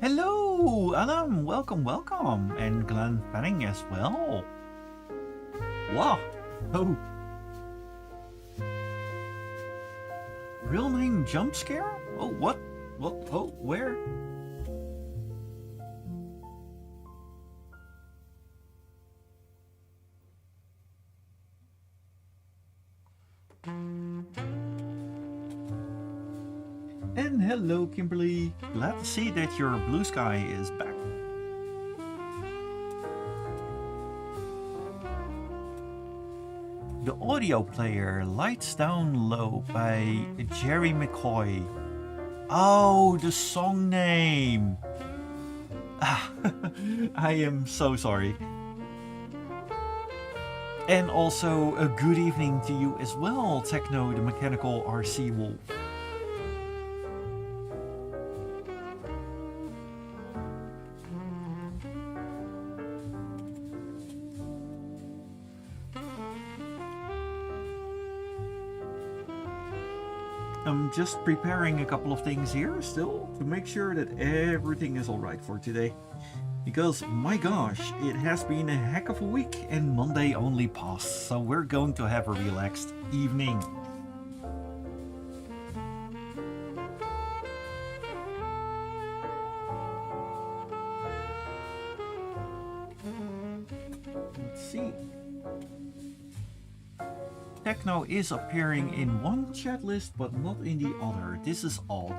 Hello, Adam. Welcome, welcome. And Glenn Fanning as well. Wow. Oh. Real name jump scare? Oh, what? What? Oh, where? And hello, Kimberly. Glad to see that your blue sky is back. The audio player Lights Down Low by Jerry McCoy. Oh, the song name. I am so sorry. And also a good evening to you as well, Techno the Mechanical RC Wolf. I'm just preparing a couple of things here still to make sure that everything is alright for today. Because my gosh, it has been a heck of a week and Monday only passed, so we're going to have a relaxed evening. Let's see. Techno is appearing in one chat list but not in the other. This is odd.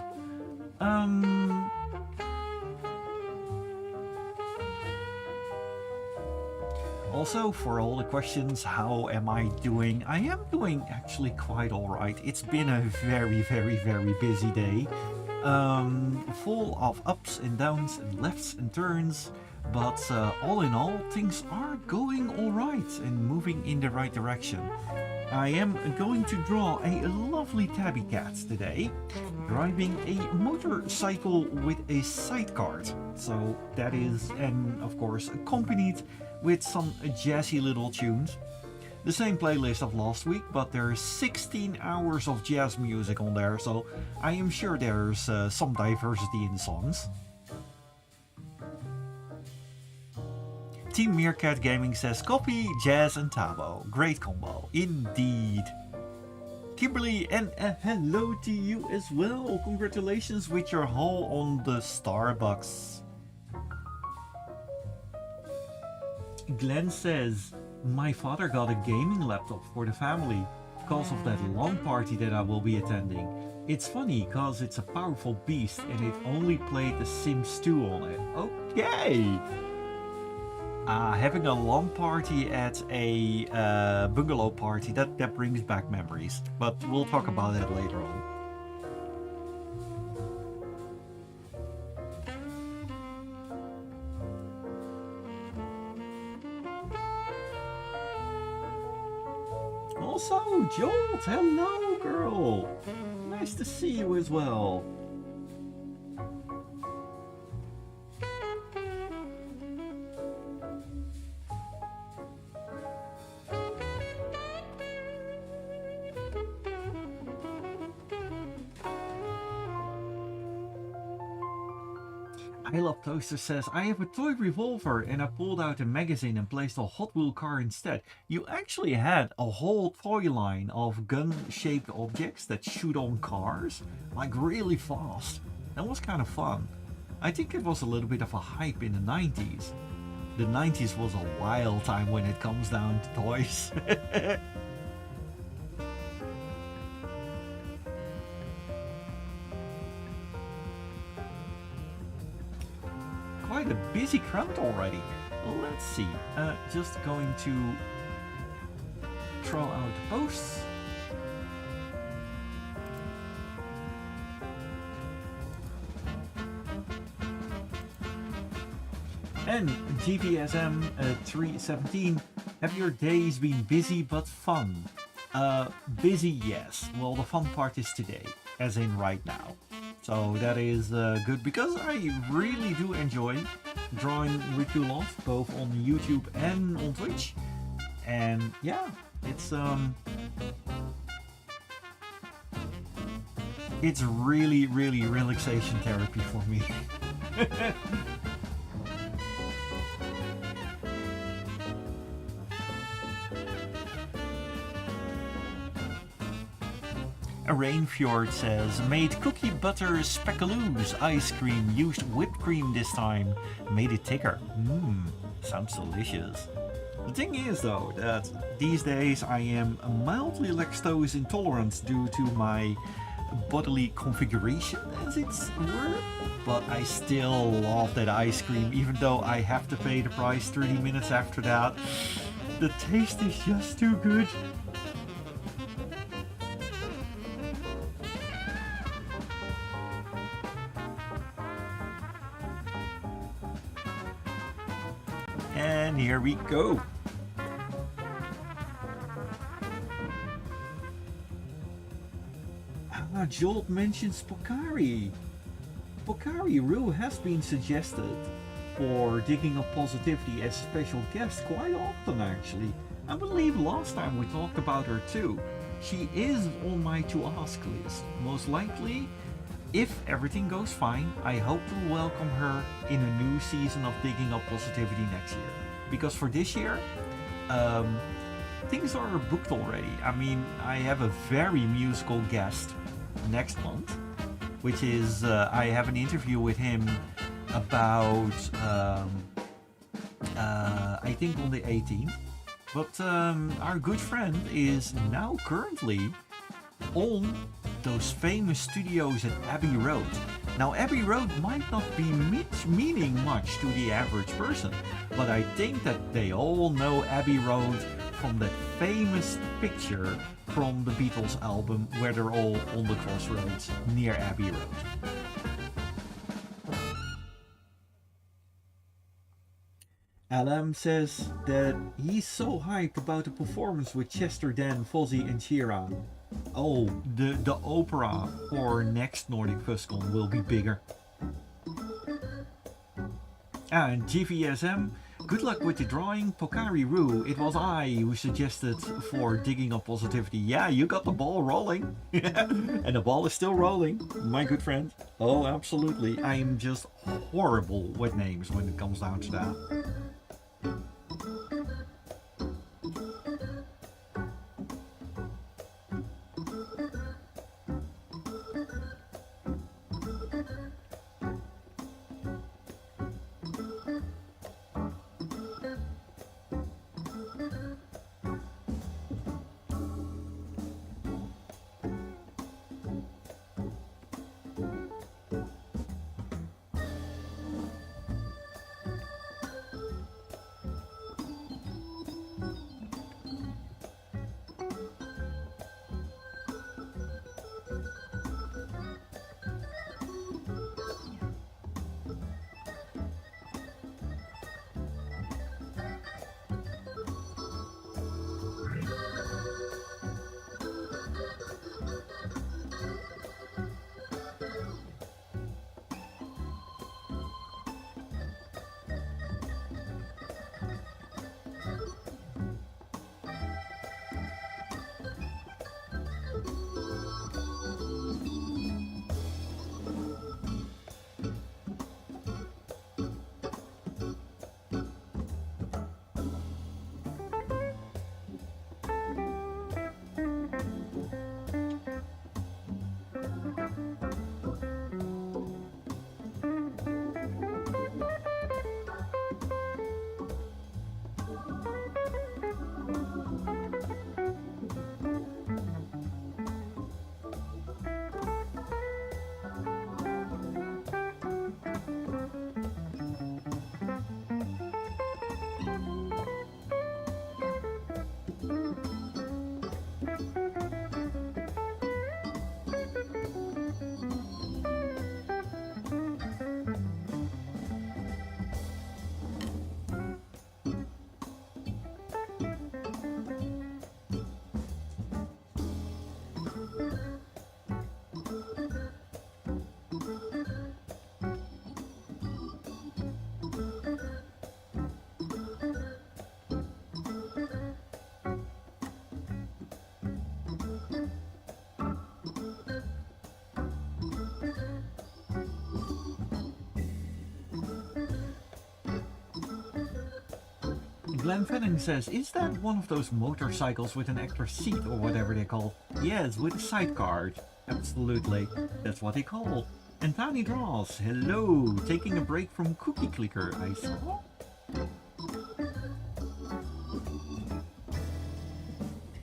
Also, for all the questions, how am I doing? I am doing actually quite alright. It's been a very busy day. Full of ups and downs and lefts and turns. But all in all, things are going alright and moving in the right direction. I am going to draw a lovely tabby cat today, driving a motorcycle with a sidecar. So that is, and of course, accompanied with some jazzy little tunes. The same playlist of last week, but there's 16 hours of jazz music on there, so I am sure there's some diversity in the songs. Team Meerkat Gaming says copy, jazz and Thabo. Great combo, indeed. Kimberly, and hello to you as well. Congratulations with your haul on the Starbucks. Glenn says, my father got a gaming laptop for the family because of that LAN party that I will be attending. It's funny because it's a powerful beast and it only played The Sims 2 on it. Okay! Having a LAN party at a bungalow party, that brings back memories. But we'll talk about that later on. Also, Jolt, hello girl! Nice to see you as well. I Love Toaster says, I have a toy revolver and I pulled out a magazine and placed a Hot Wheel car instead. You actually had a whole toy line of gun-shaped objects that shoot on cars, like really fast. That was kind of fun. I think it was a little bit of a hype in the 90s. The 90s was a wild time when it comes down to toys. Quite a busy crowd already. Let's see. Just going to throw out the posts. And GVSM 317. Have your days been busy but fun? Busy, yes. Well, the fun part is today, as in right now. So that is good because I really do enjoy drawing with you lot, both on YouTube and on Twitch. And yeah, it's really relaxation therapy for me. A Rainfjord says, made cookie butter speckaloos ice cream, used whipped cream this time, made it thicker. Mmm, sounds delicious. The thing is though, that these days I am mildly lactose intolerant due to my bodily configuration, as it's were, but I still love that ice cream, even though I have to pay the price 30 minutes after that. The taste is just too good. And here we go. Jolt mentions Pokari. Pokari Roo has been suggested for Digging Up Positivity as a special guest quite often actually. I believe last time we talked about her too. She is on my to ask list. Most likely, if everything goes fine, I hope to welcome her in a new season of Digging Up Positivity next year. Because for this year, things are booked already. I mean, I have a very musical guest next month, which is I have an interview with him about I think on the 18th. But our good friend is now currently on those famous studios at Abbey Road. Now Abbey Road might not be meaning much to the average person, but I think that they all know Abbey Road from that famous picture from the Beatles album where they're all on the crossroads near Abbey Road. Alam says that he's so hyped about the performance with Chester, Dan, Fozzy and Sheeran. Oh, the opera for next Nordic Fuscon will be bigger. And GVSM, good luck with the drawing, Pokari Roo. It was I who suggested for Digging Up Positivity. Yeah, you got the ball rolling. And the ball is still rolling, my good friend. Oh, absolutely. I am just horrible with names when it comes down to that. Glenn Fenning says, is that one of those motorcycles with an extra seat or whatever they call? Yes, with a sidecar. Absolutely, that's what they call. And Tiny Draws, hello, taking a break from Cookie Clicker, I saw.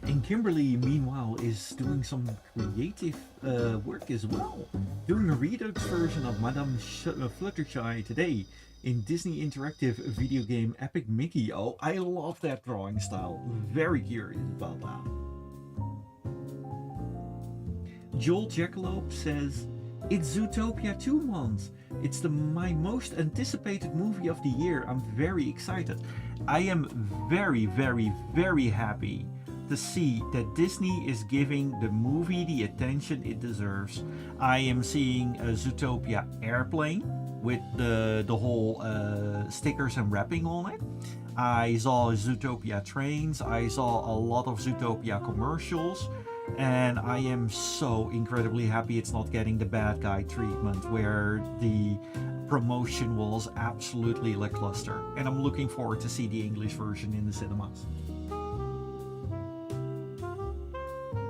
And Kimberly, meanwhile, is doing some creative work as well. Doing a Redux version of Madame Fluttershy today in Disney Interactive video game Epic Mickey. Oh, I love that drawing style. Very curious about that. Joel Jackalope says, it's Zootopia 2 months. It's my most anticipated movie of the year. I'm very excited. I am very, very, very happy to see that Disney is giving the movie the attention it deserves. I am seeing a Zootopia airplane with the whole stickers and wrapping on it. I saw Zootopia trains. I saw a lot of Zootopia commercials. And I am so incredibly happy it's not getting the bad guy treatment where the promotion was absolutely lackluster. And I'm looking forward to see the English version in the cinemas.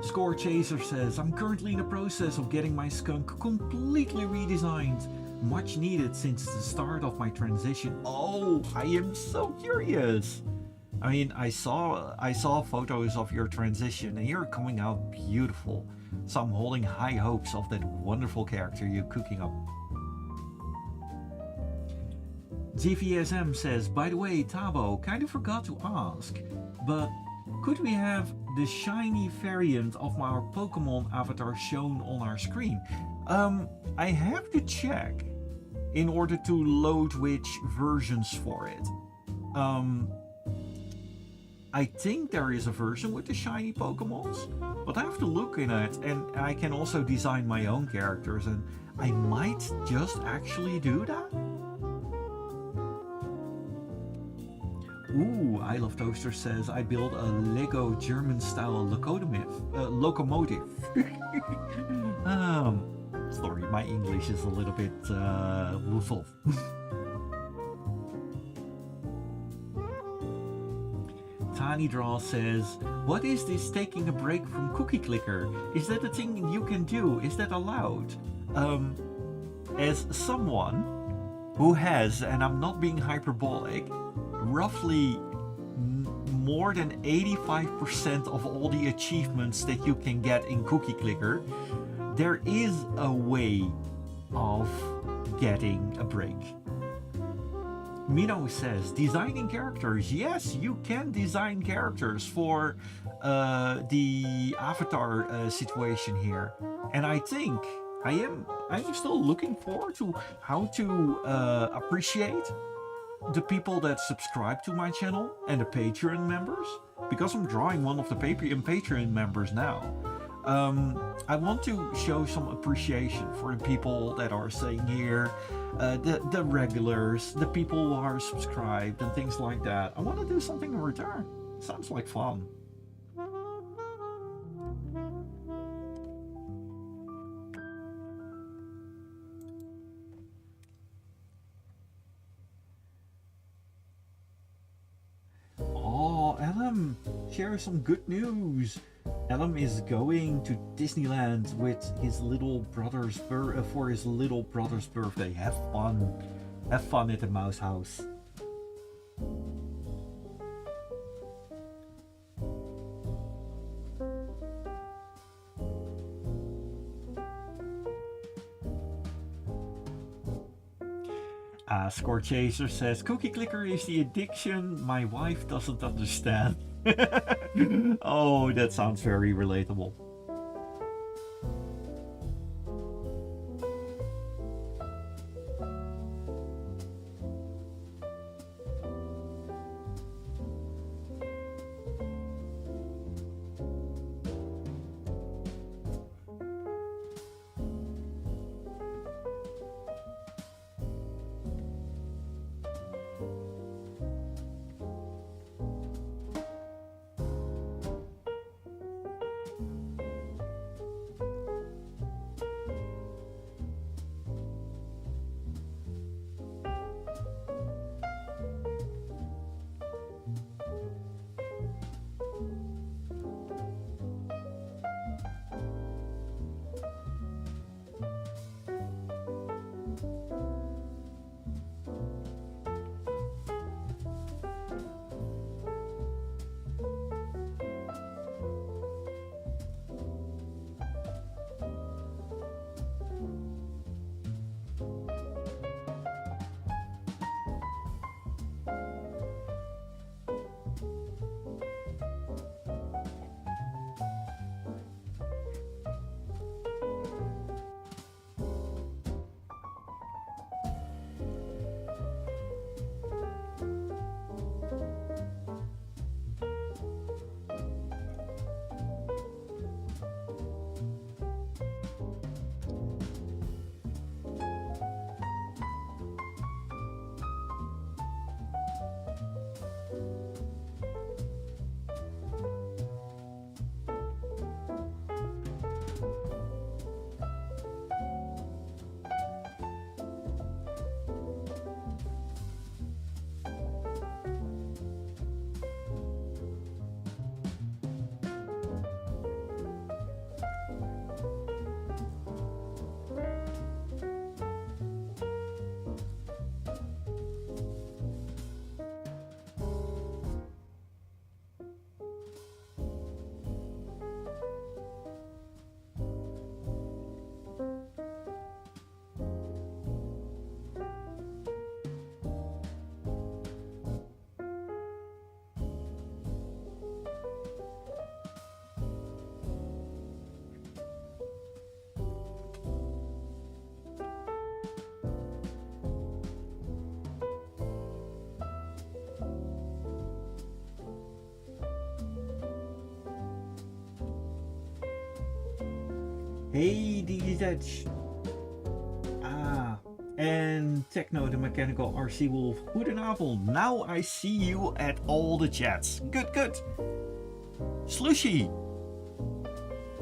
Score Chaser says, I'm currently in the process of getting my skunk completely redesigned. Much needed since the start of my transition. Oh, I am so curious. I mean, I saw photos of your transition and you're coming out beautiful. So I'm holding high hopes of that wonderful character you're cooking up. ZVSM says, by the way, Thabo, kind of forgot to ask, but could we have the shiny variant of our Pokemon avatar shown on our screen? I have to check in order to load which versions for it. I think there is a version with the shiny Pokemons, but I have to look in it, and I can also design my own characters, and I might just actually do that. Ooh, I Love Toaster says, I built a Lego German-style locomotive. Sorry, my English is a little bit woeful. Tiny Draw says, what is this taking a break from Cookie Clicker? Is that a thing you can do? Is that allowed? As someone who has, and I'm not being hyperbolic, roughly more than 85% of all the achievements that you can get in Cookie Clicker, there is a way of getting a break. Mino says, designing characters. Yes, you can design characters for the avatar situation here. And I think I'm still looking forward to how to appreciate the people that subscribe to my channel and the Patreon members, because I'm drawing one of the Patreon members now. I want to show some appreciation for the people that are staying here, the regulars, the people who are subscribed and things like that. I want to do something in return. Sounds like fun. Oh, Ellen, share some good news. Ellen is going to Disneyland with his little brother's for his little brother's birthday. Have fun at the Mouse House. Score Chaser says, Cookie Clicker is the addiction my wife doesn't understand. Oh, that sounds very relatable. Hey, DZ. Ah, and Techno the Mechanical RC Wolf. Goedenavond. Now I see you at all the chats. Good, good. Slushy.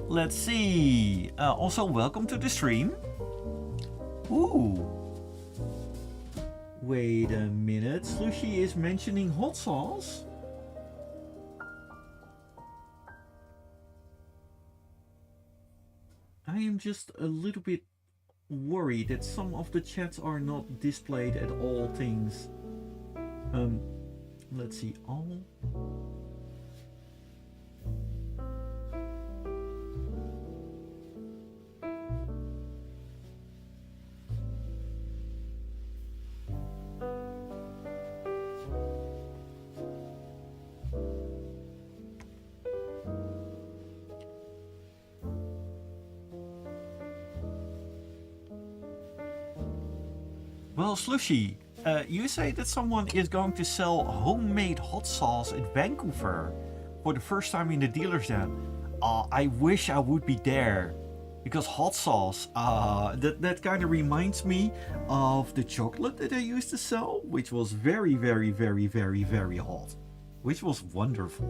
Let's see. Also, welcome to the stream. Ooh. Wait a minute. Slushy is mentioning hot sauce. I am just a little bit worried that some of the chats are not displayed at all things. Let's see. All. Well, Slushy, you say that someone is going to sell homemade hot sauce in Vancouver for the first time in the dealer's den. I wish I would be there. Because hot sauce, that kind of reminds me of the chocolate that I used to sell, which was very, very, very, very, very hot. Which was wonderful.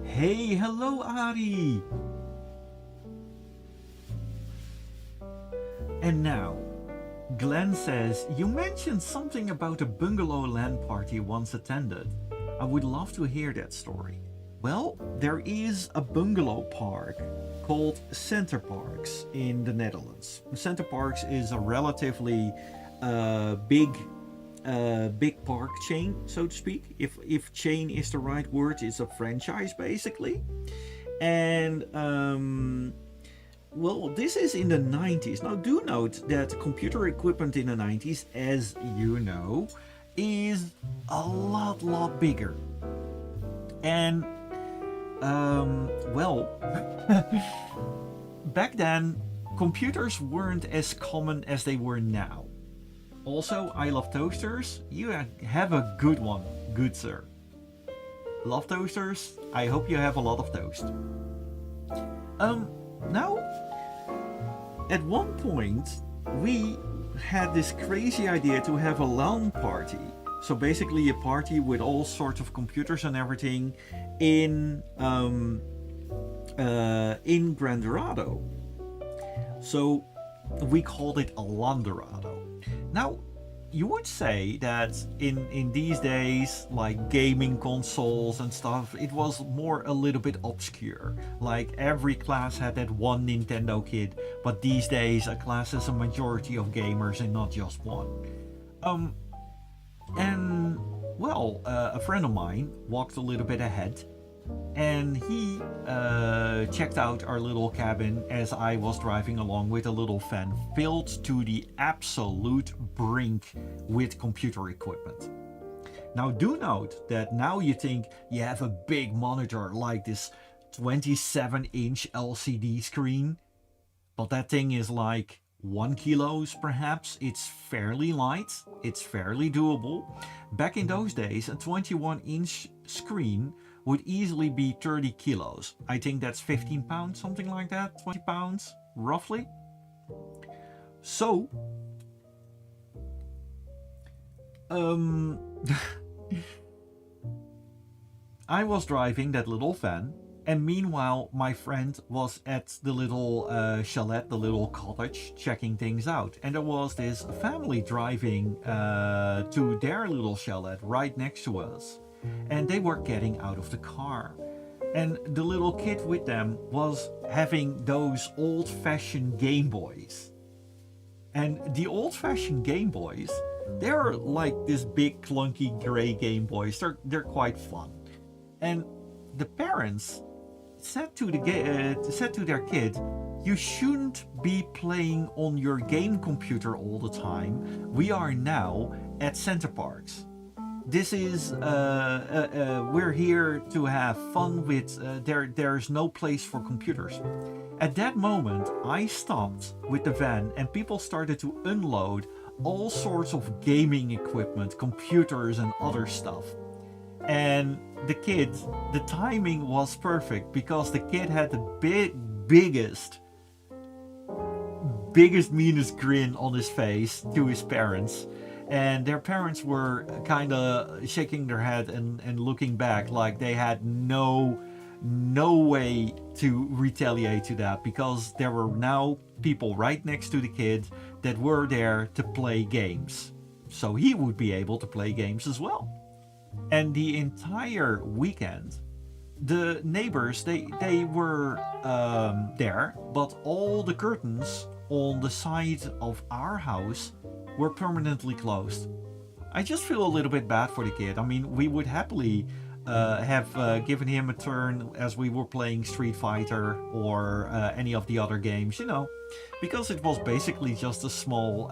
Hey, hello Ari! And now, Glenn says, you mentioned something about a bungalow LAN party once attended. I would love to hear that story. Well, there is a bungalow park called Center Parks in the Netherlands. Center Parks is a relatively big park chain, so to speak. If chain is the right word, it's a franchise basically. And well, this is in the 90s. Now do note that computer equipment in the 90s, as you know, is a lot bigger. And well, back then computers weren't as common as they were now. Also, I love toasters. You have a good one, good sir. Love toasters. I hope you have a lot of toast. Now, at one point, we had this crazy idea to have a LAN party. So basically a party with all sorts of computers and everything in Grand Dorado. So we called it a LAN Dorado. Now, you would say that in these days, like gaming consoles and stuff, it was more a little bit obscure. Like every class had that one Nintendo kid, but these days a class has a majority of gamers and not just one. And well, a friend of mine walked a little bit ahead and he checked out our little cabin as I was driving along with a little van filled to the absolute brink with computer equipment. Now do note that now you think you have a big monitor like this 27-inch LCD screen, but that thing is like 1 kilo perhaps. It's fairly light, it's fairly doable. Back in those days, a 21-inch screen would easily be 30 kilos. I think that's 15 pounds, something like that, 20 pounds, roughly. So, I was driving that little van, and meanwhile my friend was at the little chalet, the little cottage, checking things out. And there was this family driving to their little chalet right next to us. And they were getting out of the car. And the little kid with them was having those old-fashioned Game Boys. And the old-fashioned Game Boys, they're like this big clunky gray Game Boys. They're quite fun. And the parents said to their kid, you shouldn't be playing on your game computer all the time. We are now at Center Parks. This is we're here to have fun with there's no place for computers. At that moment I stopped with the van and people started to unload all sorts of gaming equipment, computers and other stuff. And the kid, the timing was perfect because the kid had the biggest, meanest grin on his face to his parents. And their parents were kind of shaking their head and looking back like they had no way to retaliate to that, because there were now people right next to the kid that were there to play games. So he would be able to play games as well. And the entire weekend, the neighbors, they were there, but all the curtains on the side of our house were permanently closed. I just feel a little bit bad for the kid. I mean, we would happily have given him a turn as we were playing Street Fighter or any of the other games, you know, because it was basically just a small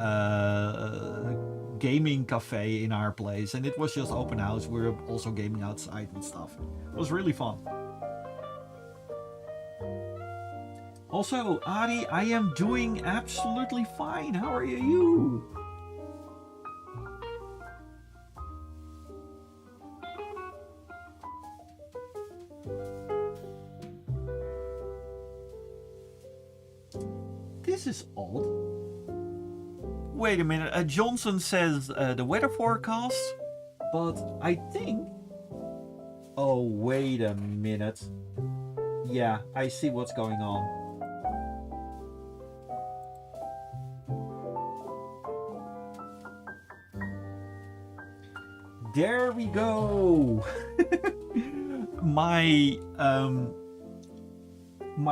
gaming cafe in our place, and it was just open house. We were also gaming outside and stuff. It was really fun. Also, Ari, I am doing absolutely fine. How are you? This is odd. Wait a minute. Johnson says the weather forecast, but I think... Oh, wait a minute. Yeah, I see what's going on. There we go. my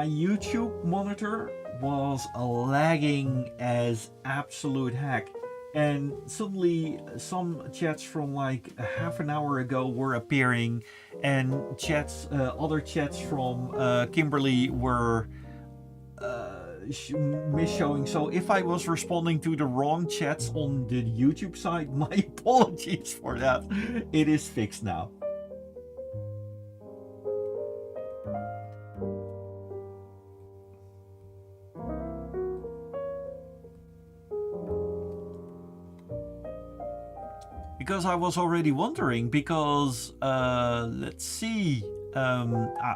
YouTube monitor was lagging as absolute heck, and suddenly some chats from like half an hour ago were appearing, and other chats from Kimberly were mis-showing. So if I was responding to the wrong chats on the YouTube side, my apologies for that. It is fixed now. Because I was already wondering, because let's see,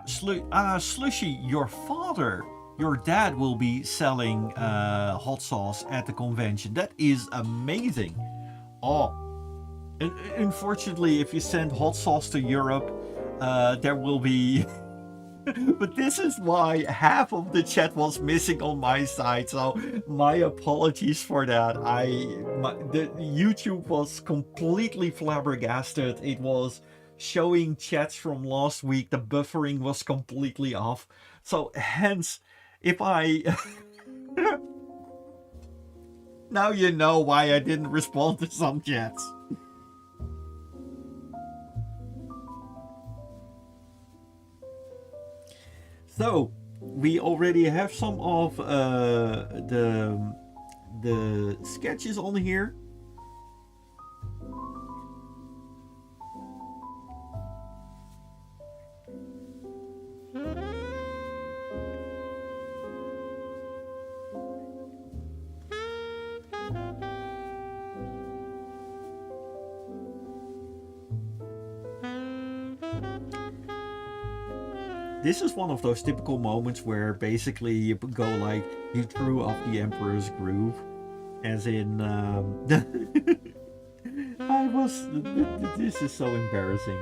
Slushy, your dad will be selling hot sauce at the convention. That is amazing. Oh, unfortunately, if you send hot sauce to Europe, there will be... But this is why half of the chat was missing on my side, so my apologies for that. The YouTube was completely flabbergasted. It was showing chats from last week. The buffering was completely off. So hence, if I... Now you know why I didn't respond to some chats. So, we already have some of the sketches on here. This is one of those typical moments where basically you go like, you threw off the Emperor's Groove. As in, this is so embarrassing.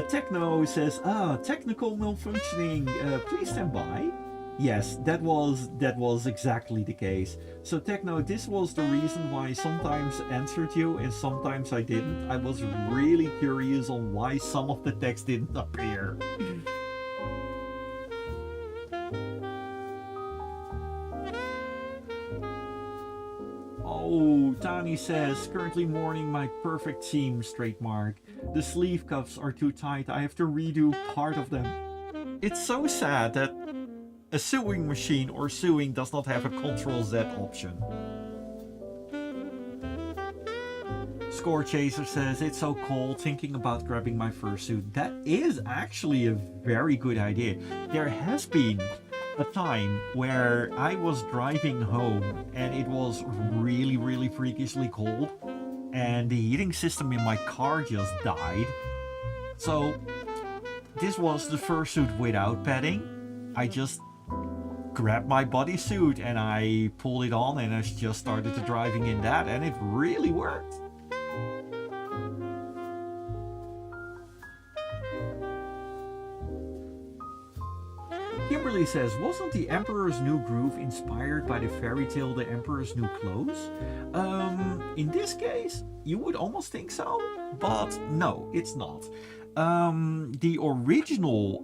Techno says, technical malfunctioning, please stand by. Yes, that was exactly the case. So Techno, this was the reason why I sometimes answered you and sometimes I didn't. I was really curious on why some of the text didn't appear. Oh, Tani says, currently mourning my perfect seam, straight mark. The sleeve cuffs are too tight, I have to redo part of them. It's so sad that a sewing machine or sewing does not have a Ctrl-Z option. Score Chaser says, it's so cold, thinking about grabbing my fursuit. That is actually a very good idea. There has been a time where I was driving home and it was really, really freakishly cold, and the heating system in my car just died. So, this was the fursuit without padding. I just grabbed my bodysuit and I pulled it on and I just started to driving in that, and it really worked. Kimberly says, wasn't The Emperor's New Groove inspired by the fairy tale The Emperor's New Clothes? In this case, you would almost think so, but no, it's not. The original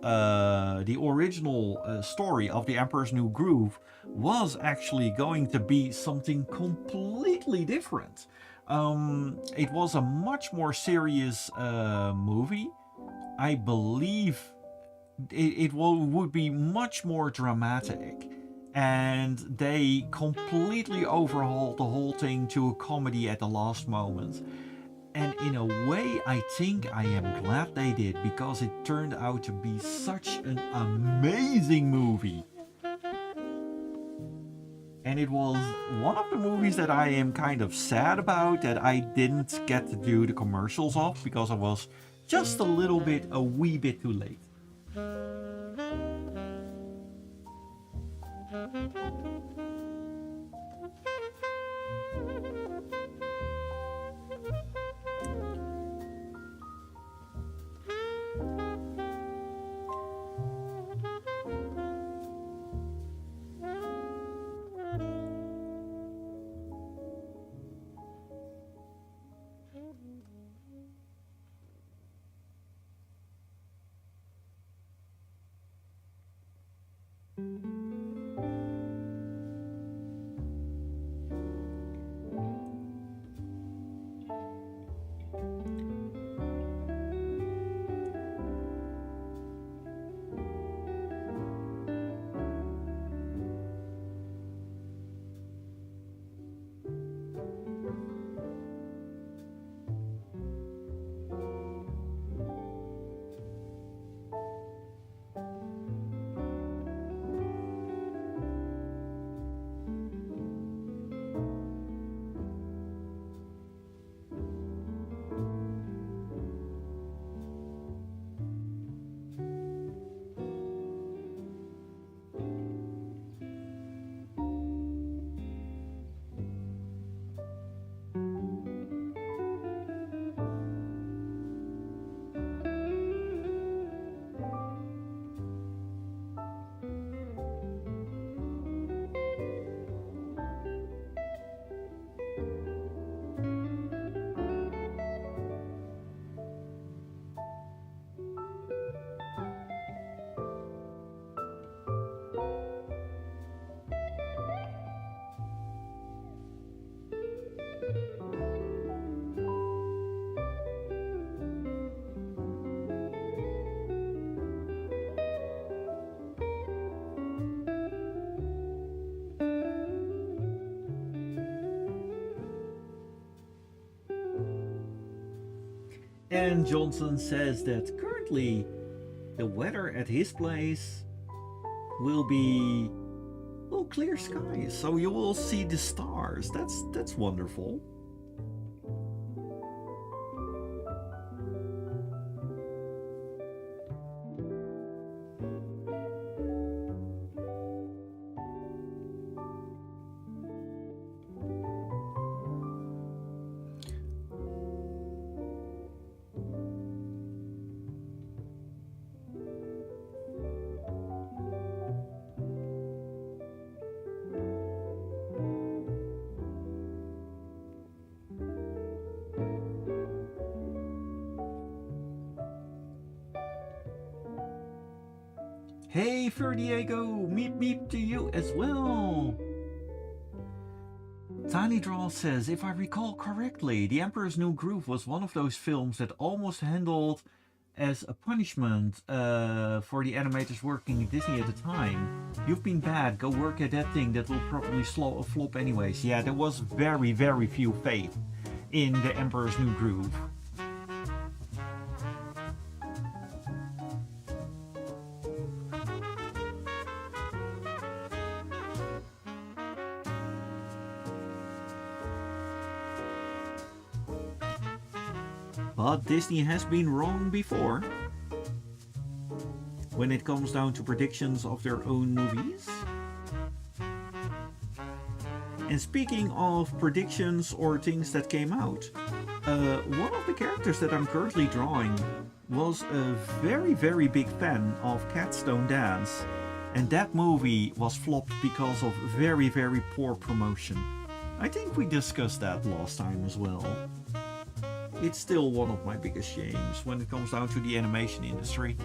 story of The Emperor's New Groove was actually going to be something completely different. It was a much more serious movie. I believe it would be much more dramatic, and they completely overhauled the whole thing to a comedy at the last moment. And in a way, I think I am glad they did, because it turned out to be such an amazing movie. And it was one of the movies that I am kind of sad about that I didn't get to do the commercials of, because I was just a wee bit too late. And Johnson says that currently the weather at his place will be clear skies, so you will see the stars. That's wonderful. Hey, Fur Diego, meep meep to you as well. Tiny Draw says, if I recall correctly, The Emperor's New Groove was one of those films that almost handled as a punishment for the animators working at Disney at the time. You've been bad, go work at that thing that will probably flop anyways. Yeah, there was very, very few faith in The Emperor's New Groove. But Disney has been wrong before when it comes down to predictions of their own movies. And speaking of predictions or things that came out, one of the characters that I'm currently drawing was a very, very big fan of Cats Don't Dance. And that movie was flopped because of very, very poor promotion. I think we discussed that last time as well. It's still one of my biggest shames when it comes down to the animation industry.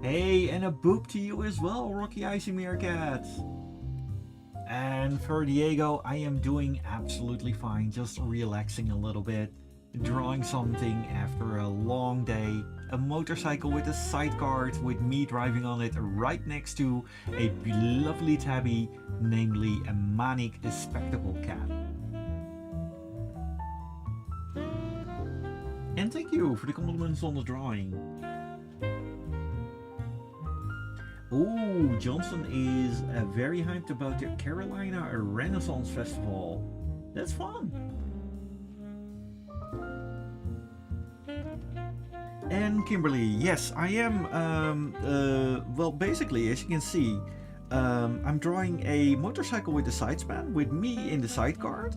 Hey, and a boop to you as well, Rocky Icy Meerkat. And for Diego, I am doing absolutely fine, just relaxing a little bit, drawing something after a long day. A motorcycle with a sidecar with me driving on it right next to a lovely tabby, namely a manic spectacle cat. And thank you for the compliments on the drawing. Oh, Johnson is very hyped about the Carolina Renaissance Festival. That's fun. And Kimberly, yes, I am. Well, basically, as you can see, I'm drawing a motorcycle with a side span with me in the sidecar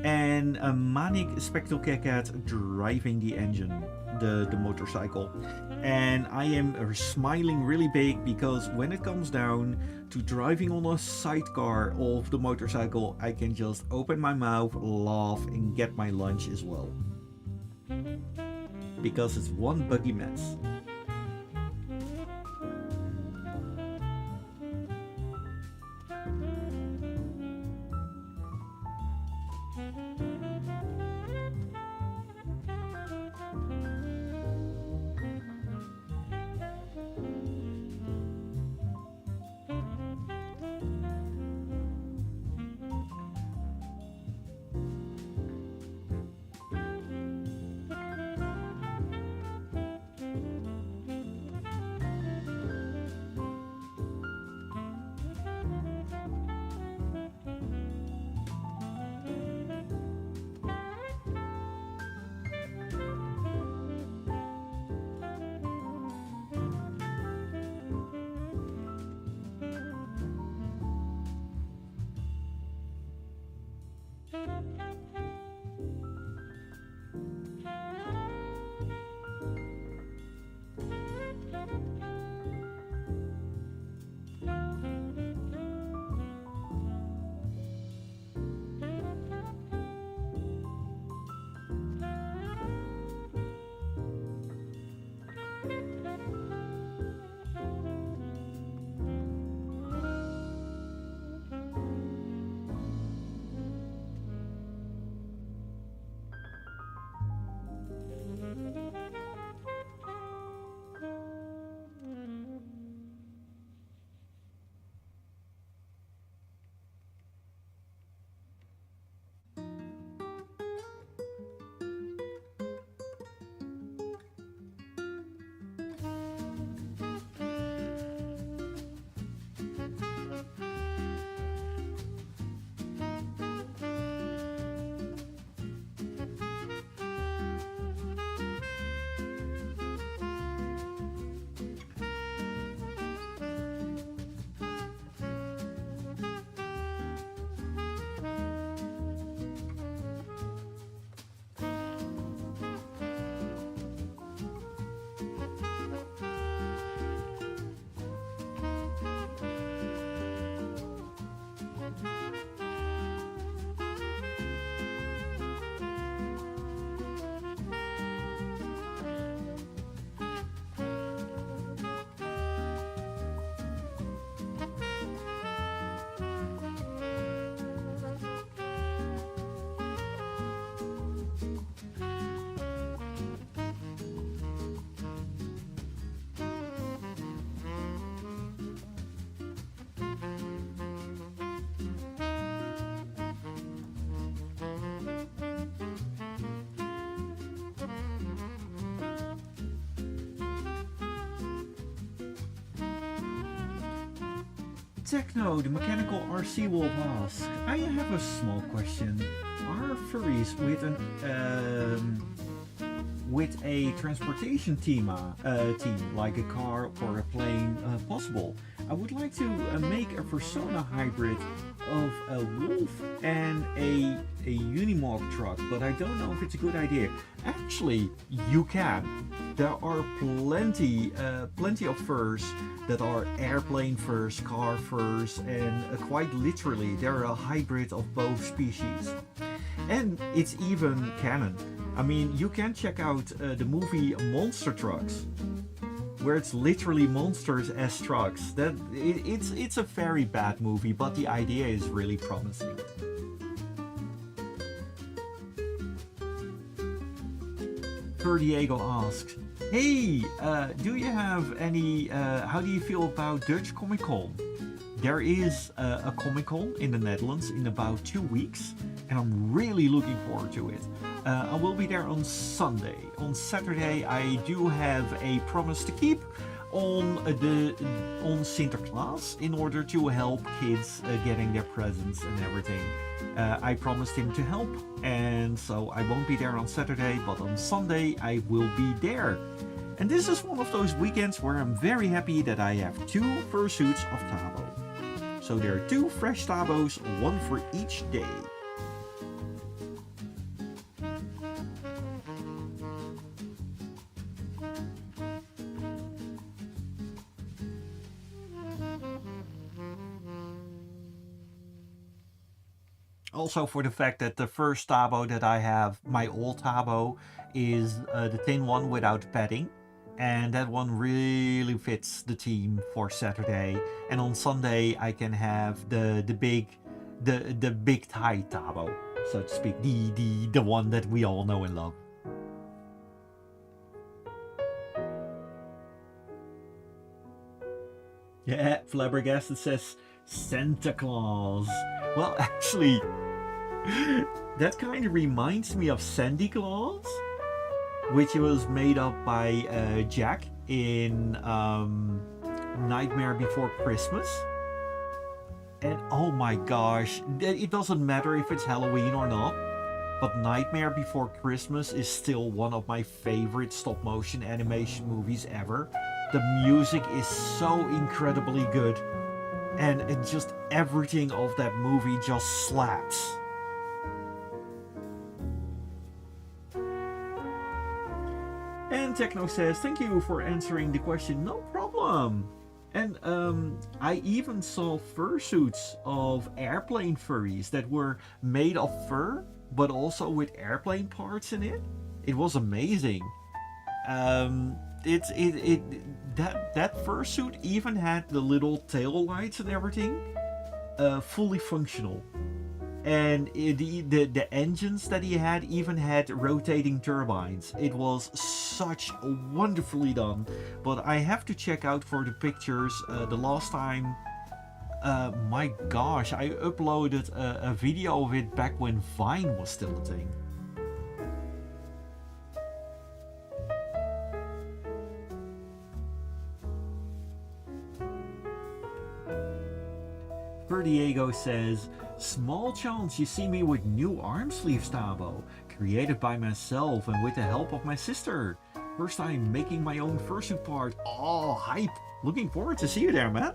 and a manic spectacle cat driving the engine, the motorcycle. And I am smiling really big because when it comes down to driving on a sidecar of the motorcycle, I can just open my mouth, laugh, and get my lunch as well. Because it's one buggy mess. Techno, the mechanical RC wolf asks, I have a small question. Are furries with a transportation team, like a car or a plane, possible? I would like to make a persona hybrid of a wolf and a Unimog truck, but I don't know if it's a good idea. Actually, you can. There are plenty of furs that are airplane furs, car furs, and quite literally they're a hybrid of both species. And it's even canon. I mean, you can check out the movie Monster Trucks. where it's literally monsters as trucks. It's a very bad movie, but the idea is really promising. Diego asks, hey, do you have any, how do you feel about Dutch Comic Con? There is a Comic Con in the Netherlands in about 2 weeks, and I'm really looking forward to it. I will be there on Sunday. On Saturday, I do have a promise to keep on Sinterklaas in order to help kids getting their presents and everything. I promised him to help, and so I won't be there on Saturday, but on Sunday I will be there. And this is one of those weekends where I'm very happy that I have 2 fursuits of Thabo. So there are 2 fresh Thabos, 1 for each day. Also for the fact that the first Thabo that I have, my old Thabo, is the thin one without padding. And that one really fits the team for Saturday. And on Sunday I can have the big Thai Thabo, so to speak, the one that we all know and love. Yeah, Flabbergasted says Santa Claus. Well, actually, that kind of reminds me of Sandy Claus, which was made up by Jack in Nightmare Before Christmas. And oh my gosh, it doesn't matter if it's Halloween or not, but Nightmare Before Christmas is still one of my favorite stop motion animation movies ever. The music is so incredibly good, and just everything of that movie just slaps. And Techno says, thank you for answering the question, no problem. And I even saw fursuits of airplane furries that were made of fur, but also with airplane parts in it. It was amazing. That fursuit even had the little tail lights and everything, fully functional. And the engines that he had even had rotating turbines. It was such wonderfully done. But I have to check out for the pictures. The last time, my gosh, I uploaded a video of it back when Vine was still a thing. Diego says, small chance you see me with new arm sleeves, Thabo, created by myself and with the help of my sister. First time making my own fursuit part. Oh, hype! Looking forward to see you there, man.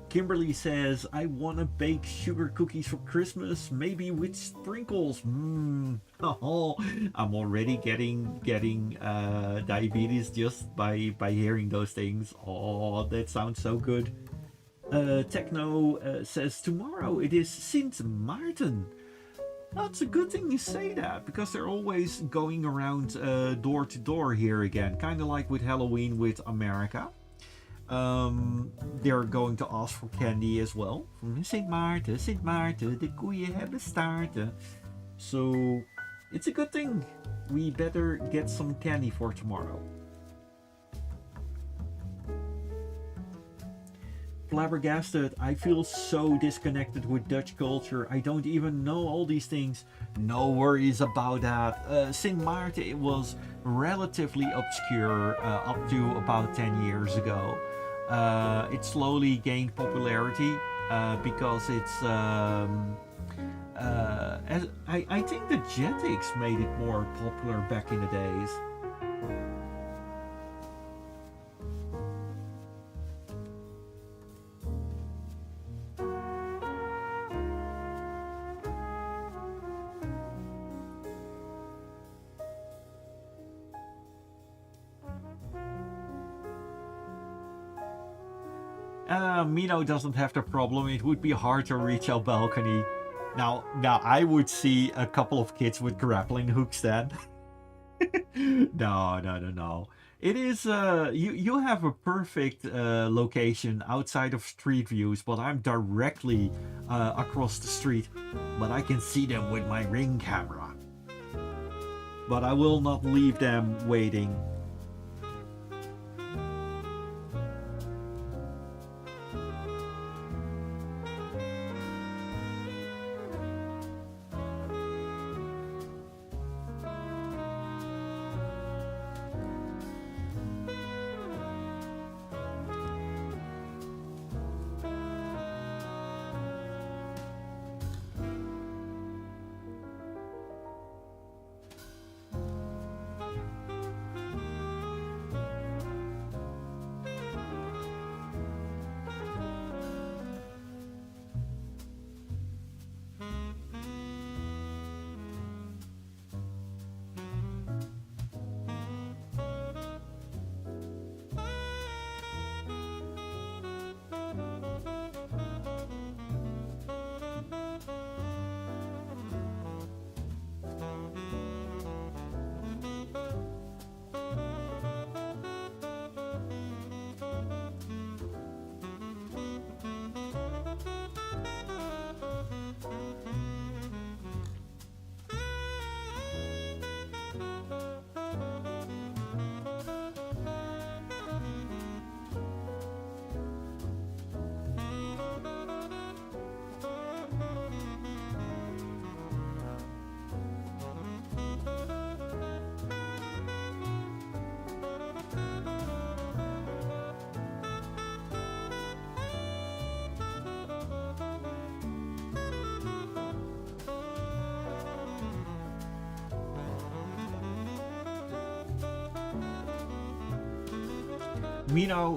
Kimberly says, I want to bake sugar cookies for Christmas, maybe with sprinkles. Oh, I'm already getting diabetes just by hearing those things. Oh, that sounds so good. Techno says, tomorrow it is Sint Maarten. That's a good thing you say that, because they're always going around door to door here again, kind of like with Halloween with America. They're going to ask for candy as well. From Sint Maarten, de koeien hebben staarten. So, it's a good thing. We better get some candy for tomorrow. Flabbergasted, I feel so disconnected with Dutch culture. I don't even know all these things. No worries about that. Sint Maarten, it was relatively obscure up to about 10 years ago. It slowly gained popularity because it's I think the Jetix made it more popular back in the days. Mino doesn't have the problem. It would be hard to reach our balcony. Now I would see a couple of kids with grappling hooks then. No, no, no, no. It is you have a perfect location outside of street views, but I'm directly across the street, but I can see them with my ring camera. But I will not leave them waiting. Mino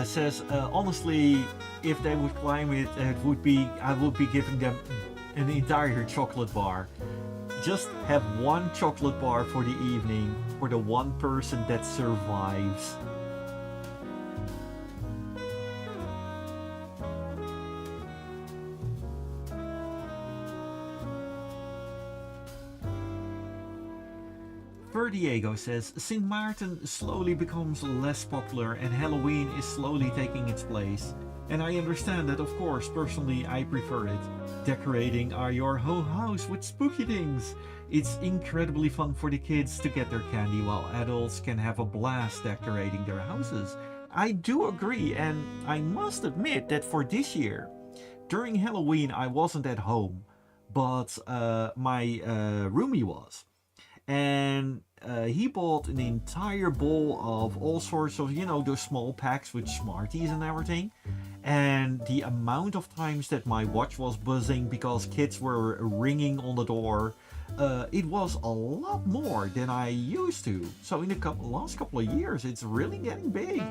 says, honestly, if they would climb it, it would be I would be giving them an entire chocolate bar. Just have one chocolate bar for the evening for the one person that survives. Diego says St. Maarten slowly becomes less popular and Halloween is slowly taking its place. And I understand that, of course, personally I prefer it. Decorating your whole house with spooky things. It's incredibly fun for the kids to get their candy while adults can have a blast decorating their houses. I do agree, and I must admit that for this year, during Halloween I wasn't at home, but my roomie was. And he bought an entire bowl of all sorts of, those small packs with Smarties and everything. And the amount of times that my watch was buzzing because kids were ringing on the door, it was a lot more than I used to. So in the last couple of years, it's really getting big.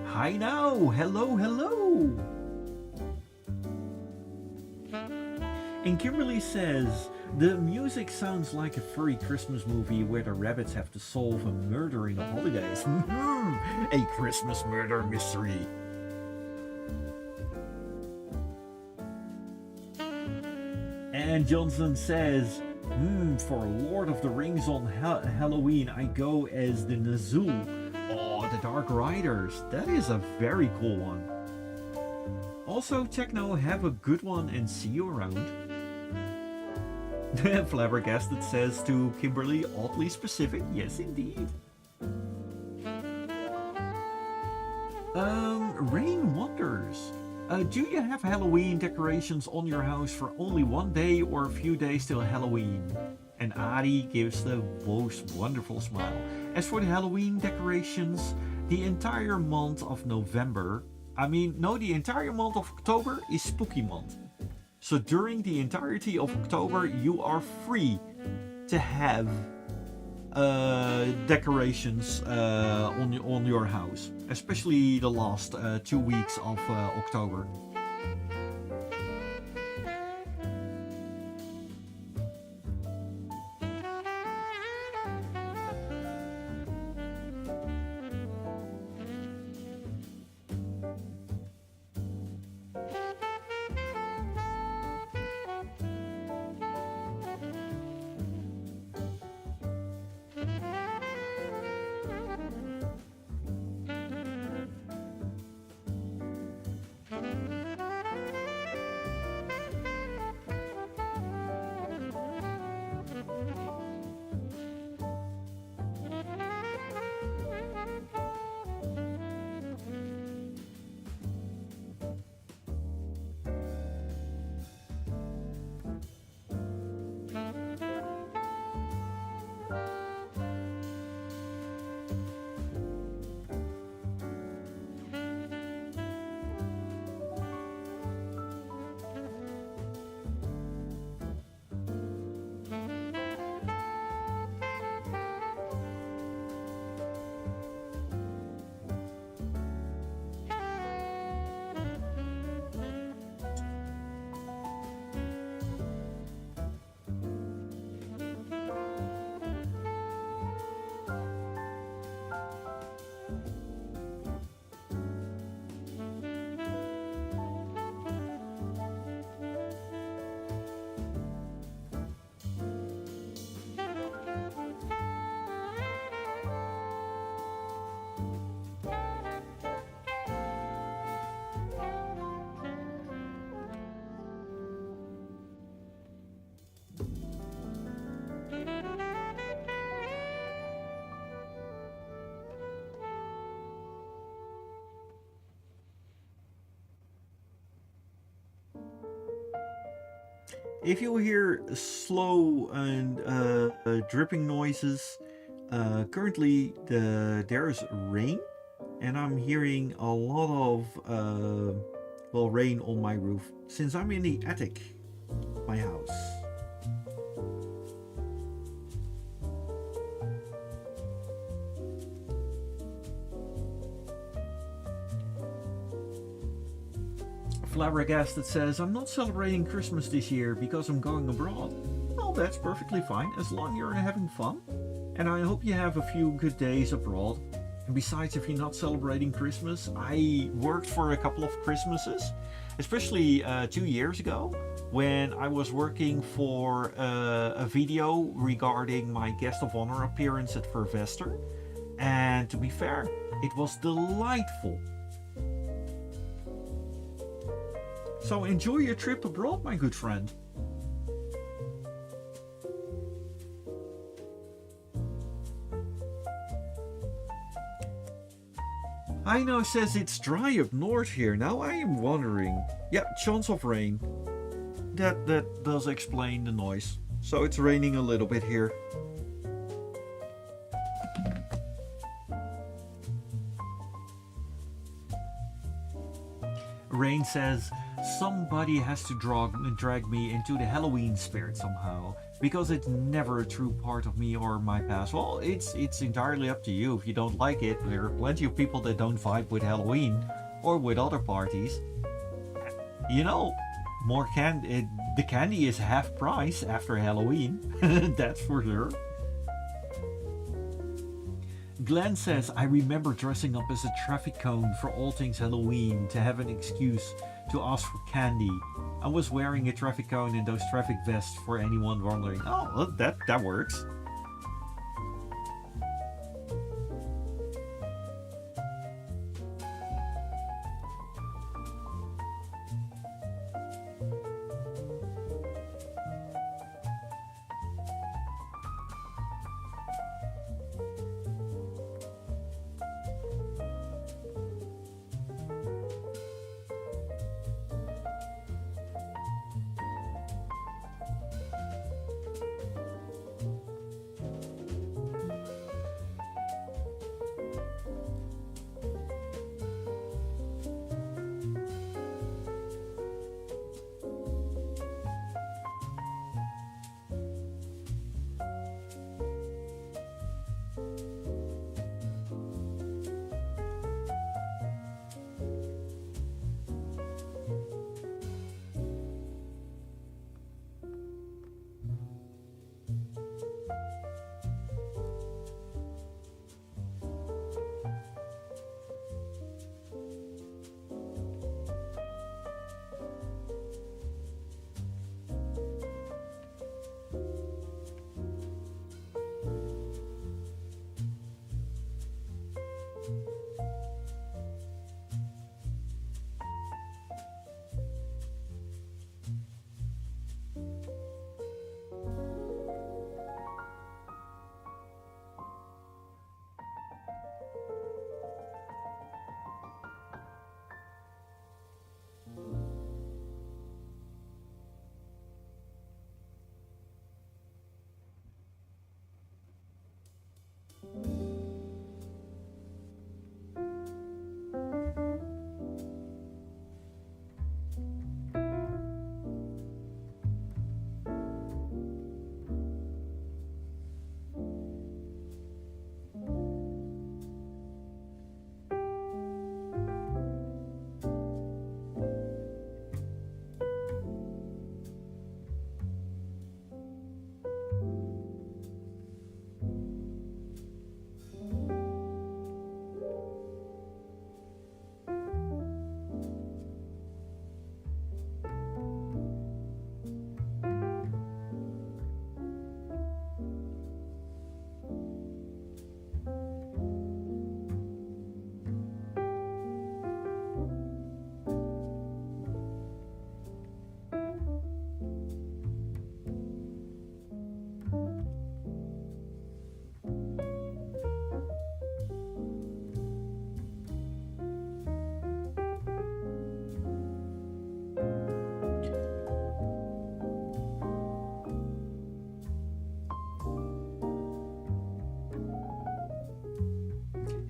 Hi now, hello, hello. And Kimberly says, the music sounds like a furry Christmas movie where the rabbits have to solve a murder in the holidays. A Christmas murder mystery. And Johnson says, for Lord of the Rings on Halloween, I go as the Nazul. Oh, the Dark Riders. That is a very cool one. Also, Techno, have a good one and see you around. Flabbergasted says to Kimberly, oddly specific. Yes, indeed. Rain wonders. Do you have Halloween decorations on your house for only one day or a few days till Halloween? And Ari gives the most wonderful smile. As for the Halloween decorations, the entire month of November, the entire month of October is Spooky Month. So during the entirety of October, you are free to have decorations on your house, especially the last 2 weeks of October. If you hear slow and dripping noises, currently there's rain, and I'm hearing a lot of well, rain on my roof since I'm in the attic of my house. Flabbergasted says, I'm not celebrating Christmas this year because I'm going abroad. Well, that's perfectly fine as long as you're having fun. And I hope you have a few good days abroad. And besides, if you're not celebrating Christmas, I worked for a couple of Christmases, especially 2 years ago when I was working for a video regarding my guest of honor appearance at Vervester. And to be fair, it was delightful. So enjoy your trip abroad, my good friend. Heino says it's dry up north here. Now I am wondering. Yeah, chance of rain. That does explain the noise. So it's raining a little bit here. Rain says, somebody has to drag me into the Halloween spirit somehow, because it's never a true part of me or my past. Well, it's entirely up to you. If you don't like it, there are plenty of people that don't vibe with Halloween or with other parties. You know, the candy is half price after Halloween. That's for sure. Glenn says, I remember dressing up as a traffic cone for all things Halloween to have an excuse to ask for candy. I was wearing a traffic cone and those traffic vests for anyone wondering. Oh, that works.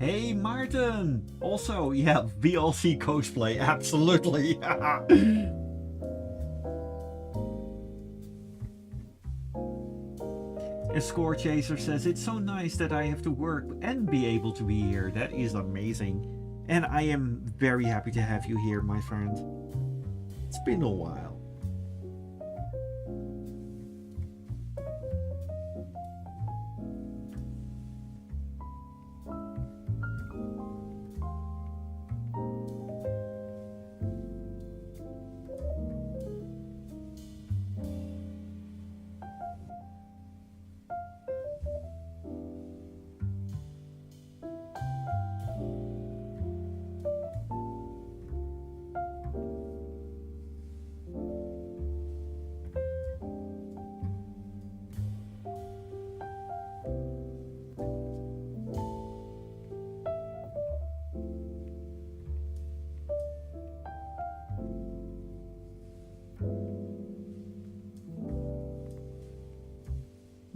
Hey Martin! Also, yeah, VLC cosplay, absolutely. And Score Chaser says, it's so nice that I have to work and be able to be here. That is amazing. And I am very happy to have you here, my friend. It's been a while.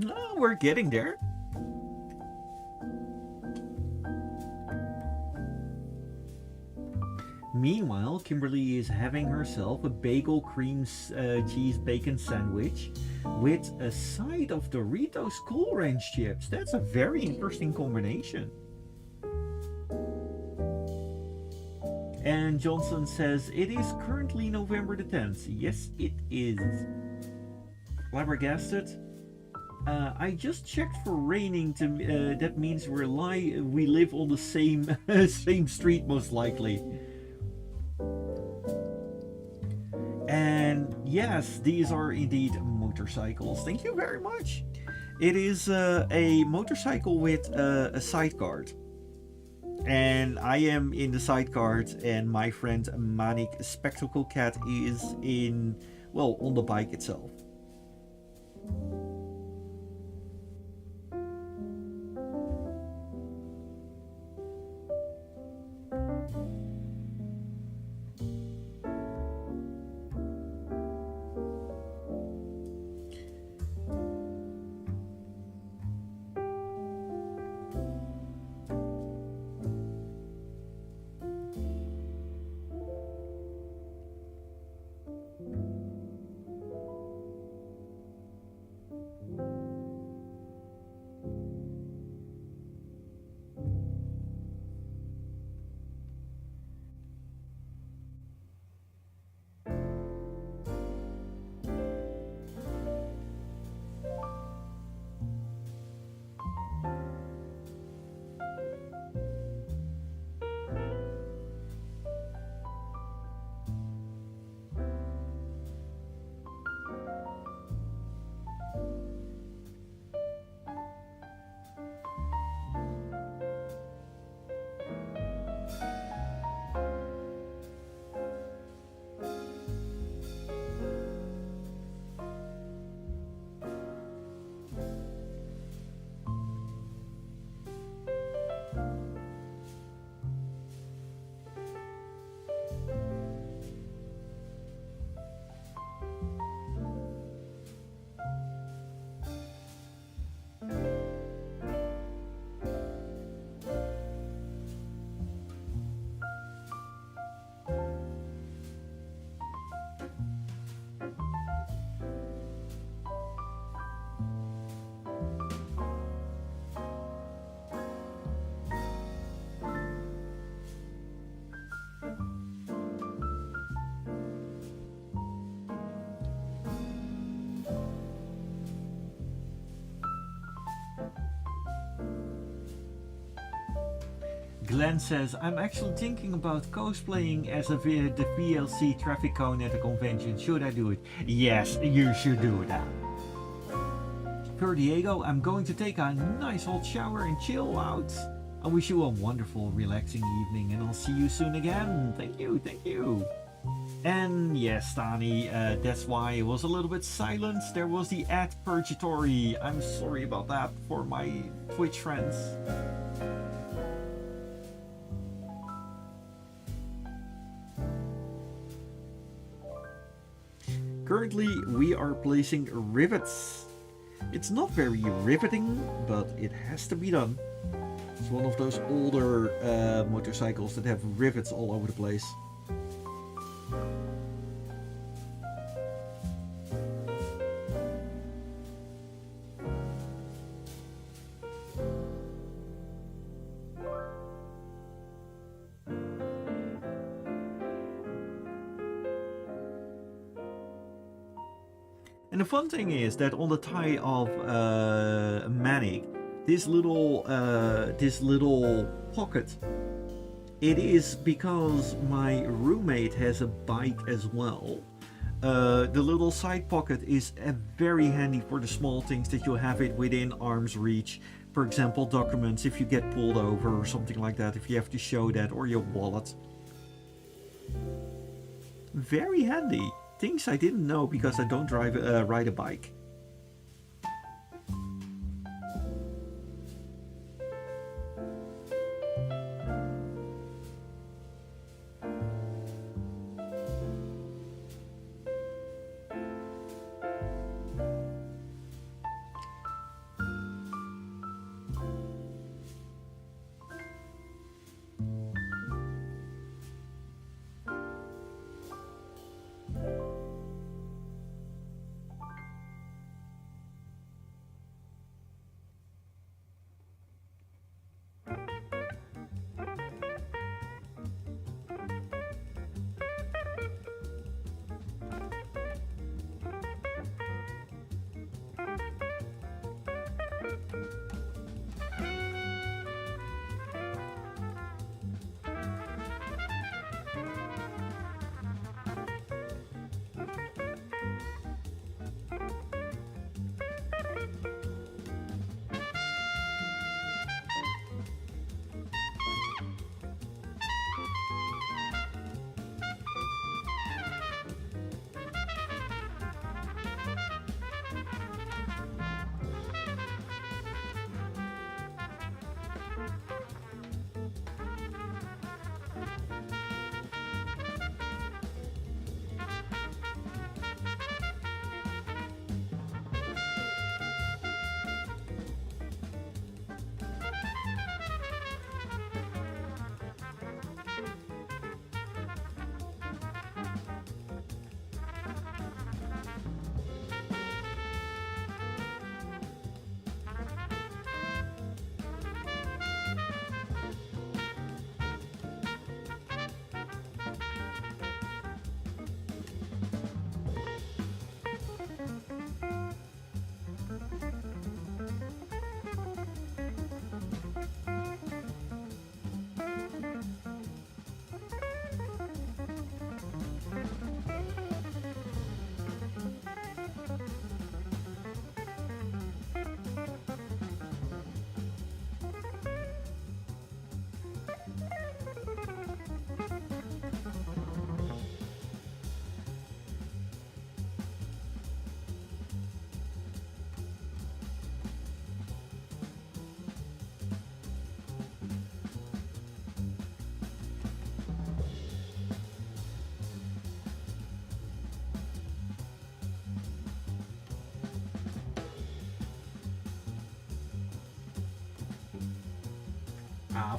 Oh, we're getting there. Meanwhile, Kimberly is having herself a bagel cream cheese bacon sandwich with a side of Doritos Cool Ranch chips. That's a very interesting combination. And Johnson says, it is currently November the 10th. Yes, it is. Flabbergasted. I just checked for raining. That means we live on the same same street, most likely. And yes, these are indeed motorcycles. Thank you very much. It is a motorcycle with a sidecar. And I am in the sidecar, and my friend Manik Spectacle Cat is on the bike itself. Glenn says, I'm actually thinking about cosplaying as the VLC traffic cone at a convention. Should I do it? Yes, you should do that. Per Diego, I'm going to take a nice hot shower and chill out. I wish you a wonderful, relaxing evening, and I'll see you soon again. Thank you, thank you. And yes, Tani, that's why it was a little bit silent. There was the ad purgatory. I'm sorry about that for my Twitch friends. Currently, we are placing rivets It's not very riveting, but it has to be done. It's one of those older motorcycles that have rivets all over the place. And the fun thing is that on the tie of Manic, this little pocket, it is because my roommate has a bike as well. The little side pocket is very handy for the small things that you have it within arm's reach. For example, documents if you get pulled over or something like that, if you have to show that, or your wallet. Very handy. Things I didn't know because I don't ride a bike.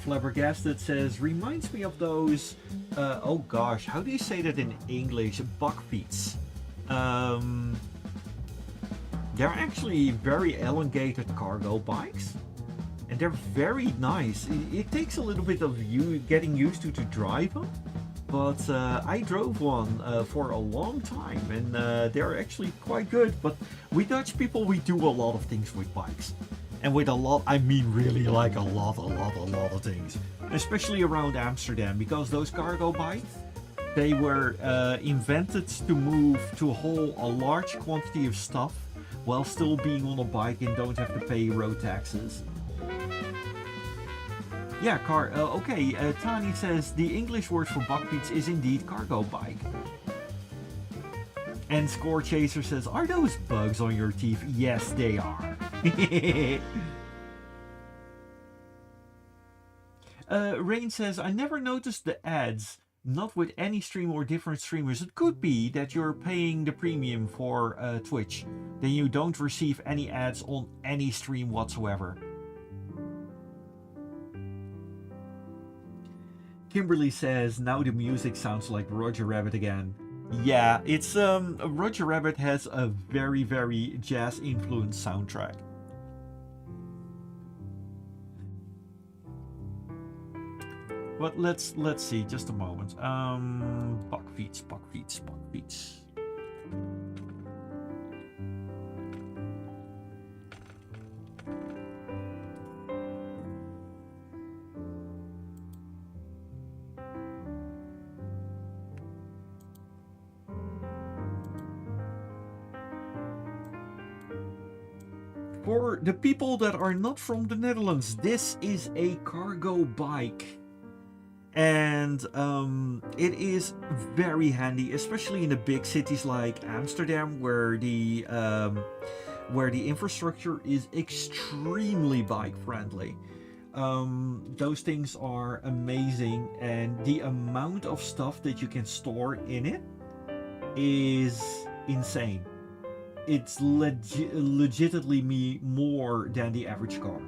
Flabbergasted says, reminds me of those, oh gosh, how do you say that in English? Buckbeats. They're actually very elongated cargo bikes. And they're very nice. It takes a little bit of you getting used to drive them. But I drove one for a long time, and they're actually quite good. But we Dutch people, we do a lot of things with bikes. And with a lot, I mean really like a lot of things. Especially around Amsterdam, because those cargo bikes, they were invented to move to haul a large quantity of stuff while still being on a bike and don't have to pay road taxes. Yeah, okay, Tani says the English word for buckbeats is indeed cargo bike. And Score Chaser says, are those bugs on your teeth? Yes, they are. Rain says, I never noticed the ads Not with any stream or different streamers. It could be that you're paying the premium for Twitch. Then you don't receive any ads on any stream whatsoever. Kimberly says, now the music sounds like Roger Rabbit again. Yeah, it's Roger Rabbit has a very, very jazz influenced soundtrack. But let's see, just a moment. Buckfeets. For the people that are not from the Netherlands, this is a cargo bike. And it is very handy, especially in the big cities like Amsterdam, where the infrastructure is extremely bike friendly. Those things are amazing, and the amount of stuff that you can store in it is insane. It's legitimately more than the average car.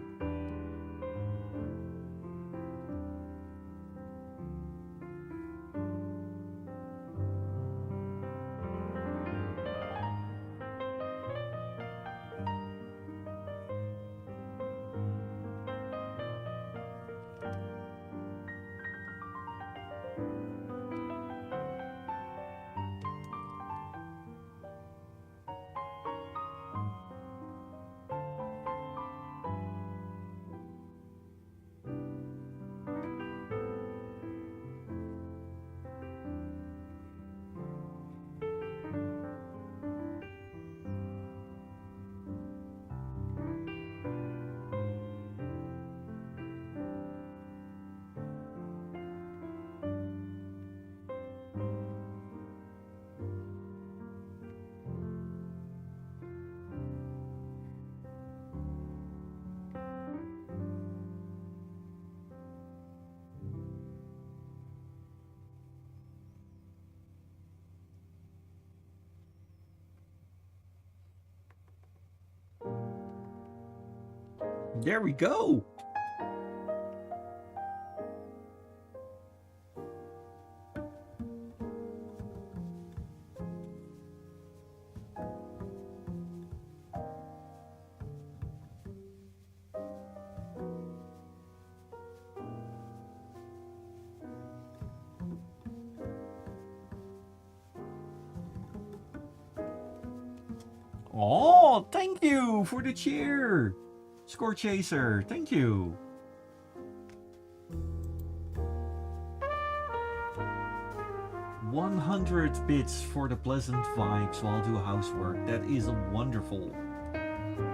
There we go. Oh, thank you for the cheer. Score Chaser, thank you. $100 bits for the pleasant vibes while do housework. That is wonderful.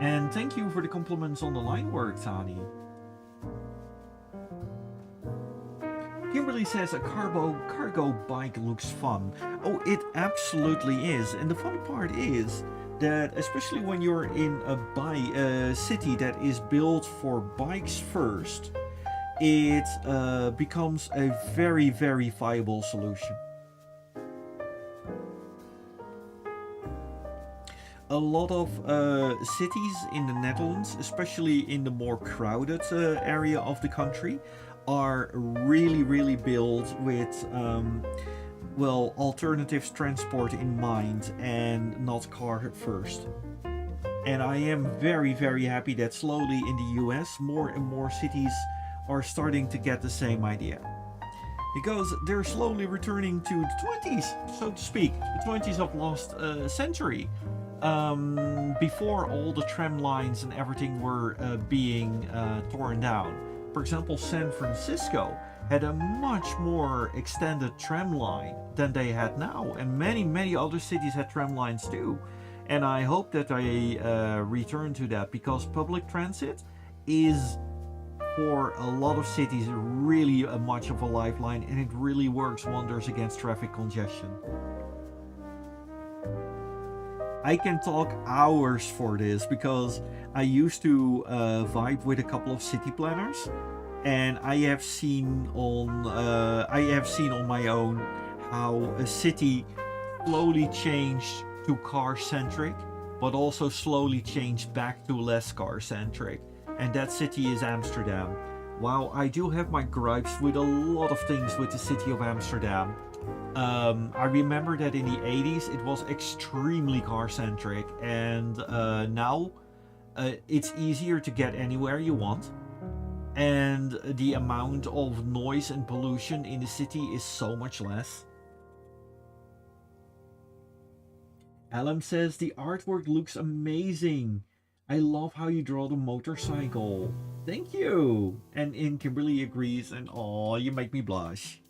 And thank you for the compliments on the line work, Tani. Kimberly says a cargo bike looks fun. Oh, it absolutely is. And the funny part is that especially when you're in a city that is built for bikes first, it becomes a very, very viable solution. A lot of cities in the Netherlands, especially in the more crowded area of the country, are really built with alternative transport in mind and not car first. And I am very happy that slowly in the US more and more cities are starting to get the same idea, because they're slowly returning to the 20s, so to speak, the 20s of last century, before all the tram lines and everything were being torn down. For example, San Francisco had a much more extended tram line than they had now, and many other cities had tram lines too. And I hope that they return to that, because public transit is, for a lot of cities, really much of a lifeline, and it really works wonders against traffic congestion. I can talk hours for this, because I used to vibe with a couple of city planners, and I have seen on my own how a city slowly changed to car centric, but also slowly changed back to less car centric. And that city is Amsterdam. While I do have my gripes with a lot of things with the city of Amsterdam, I remember that in the 80s it was extremely car centric, and now it's easier to get anywhere you want. And the amount of noise and pollution in the city is so much less. Alam says the artwork looks amazing. I love how you draw the motorcycle. Thank you. And Kimberly agrees, and oh, you make me blush.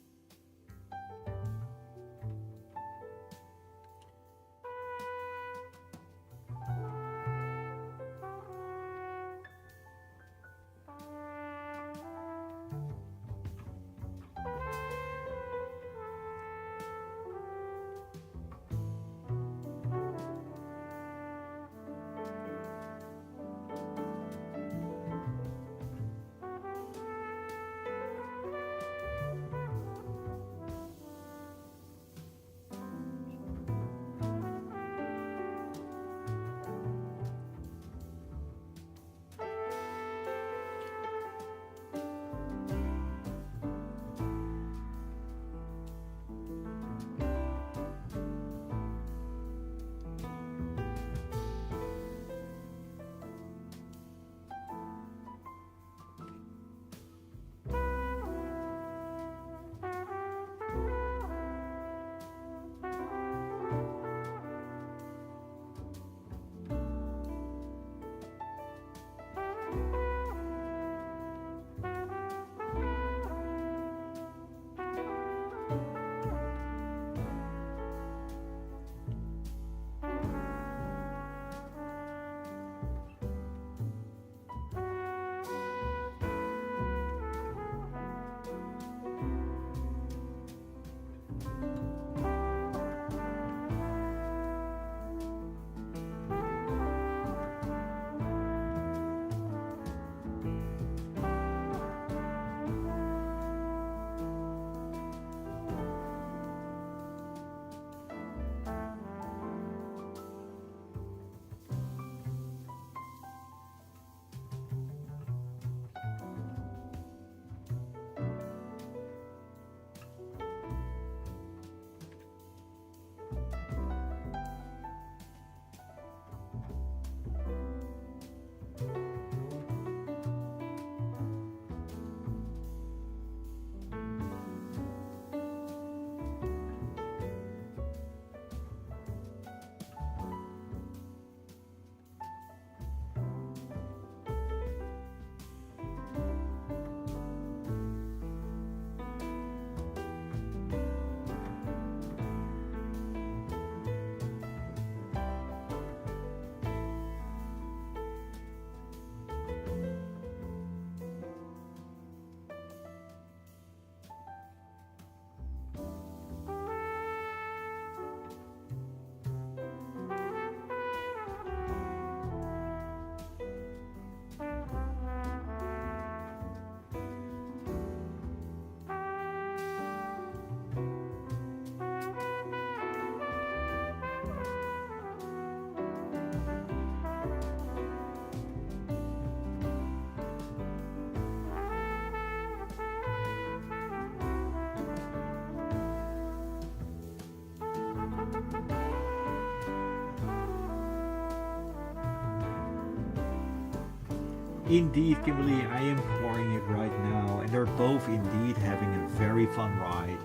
Indeed, Kimberly, I am pouring it right now, and they're both indeed having a very fun ride.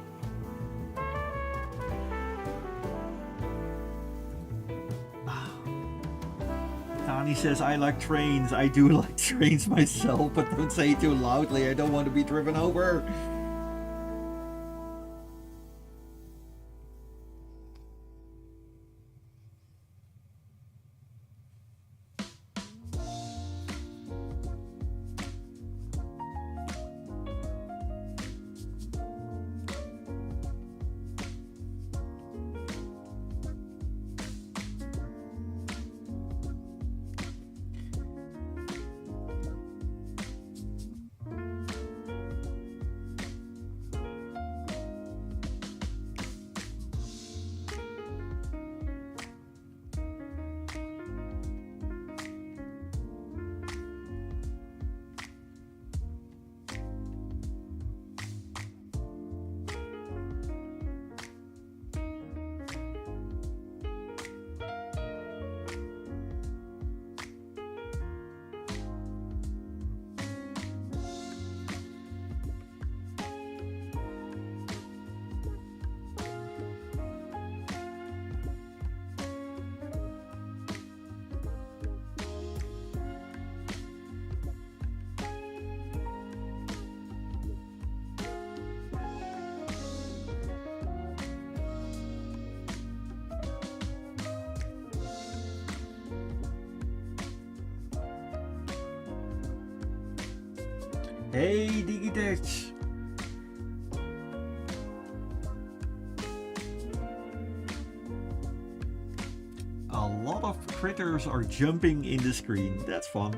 Tani says, I like trains. I do like trains myself, but don't say it too loudly. I don't want to be driven over. Hey, Digitech! A lot of critters are jumping in the screen. That's fun.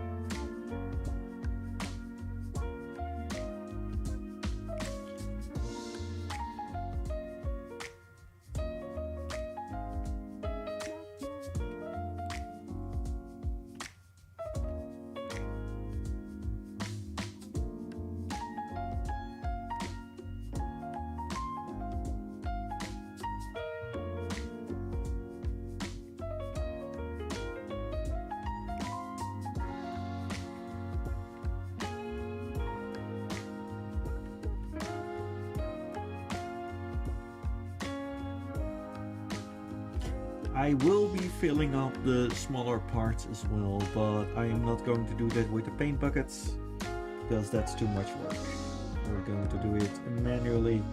I will be filling up the smaller parts as well, but I am not going to do that with the paint buckets because that's too much work. We're going to do it manually.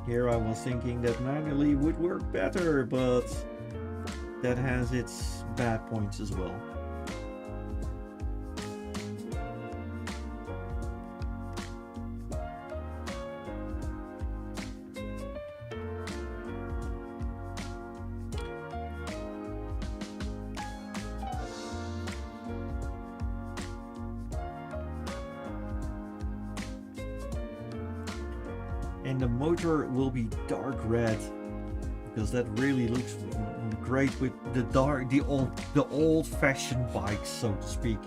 Here I was thinking that manually would work better, but that has its bad points as well. And the motor will be dark red because that really looks great with the old-fashioned bikes, so to speak.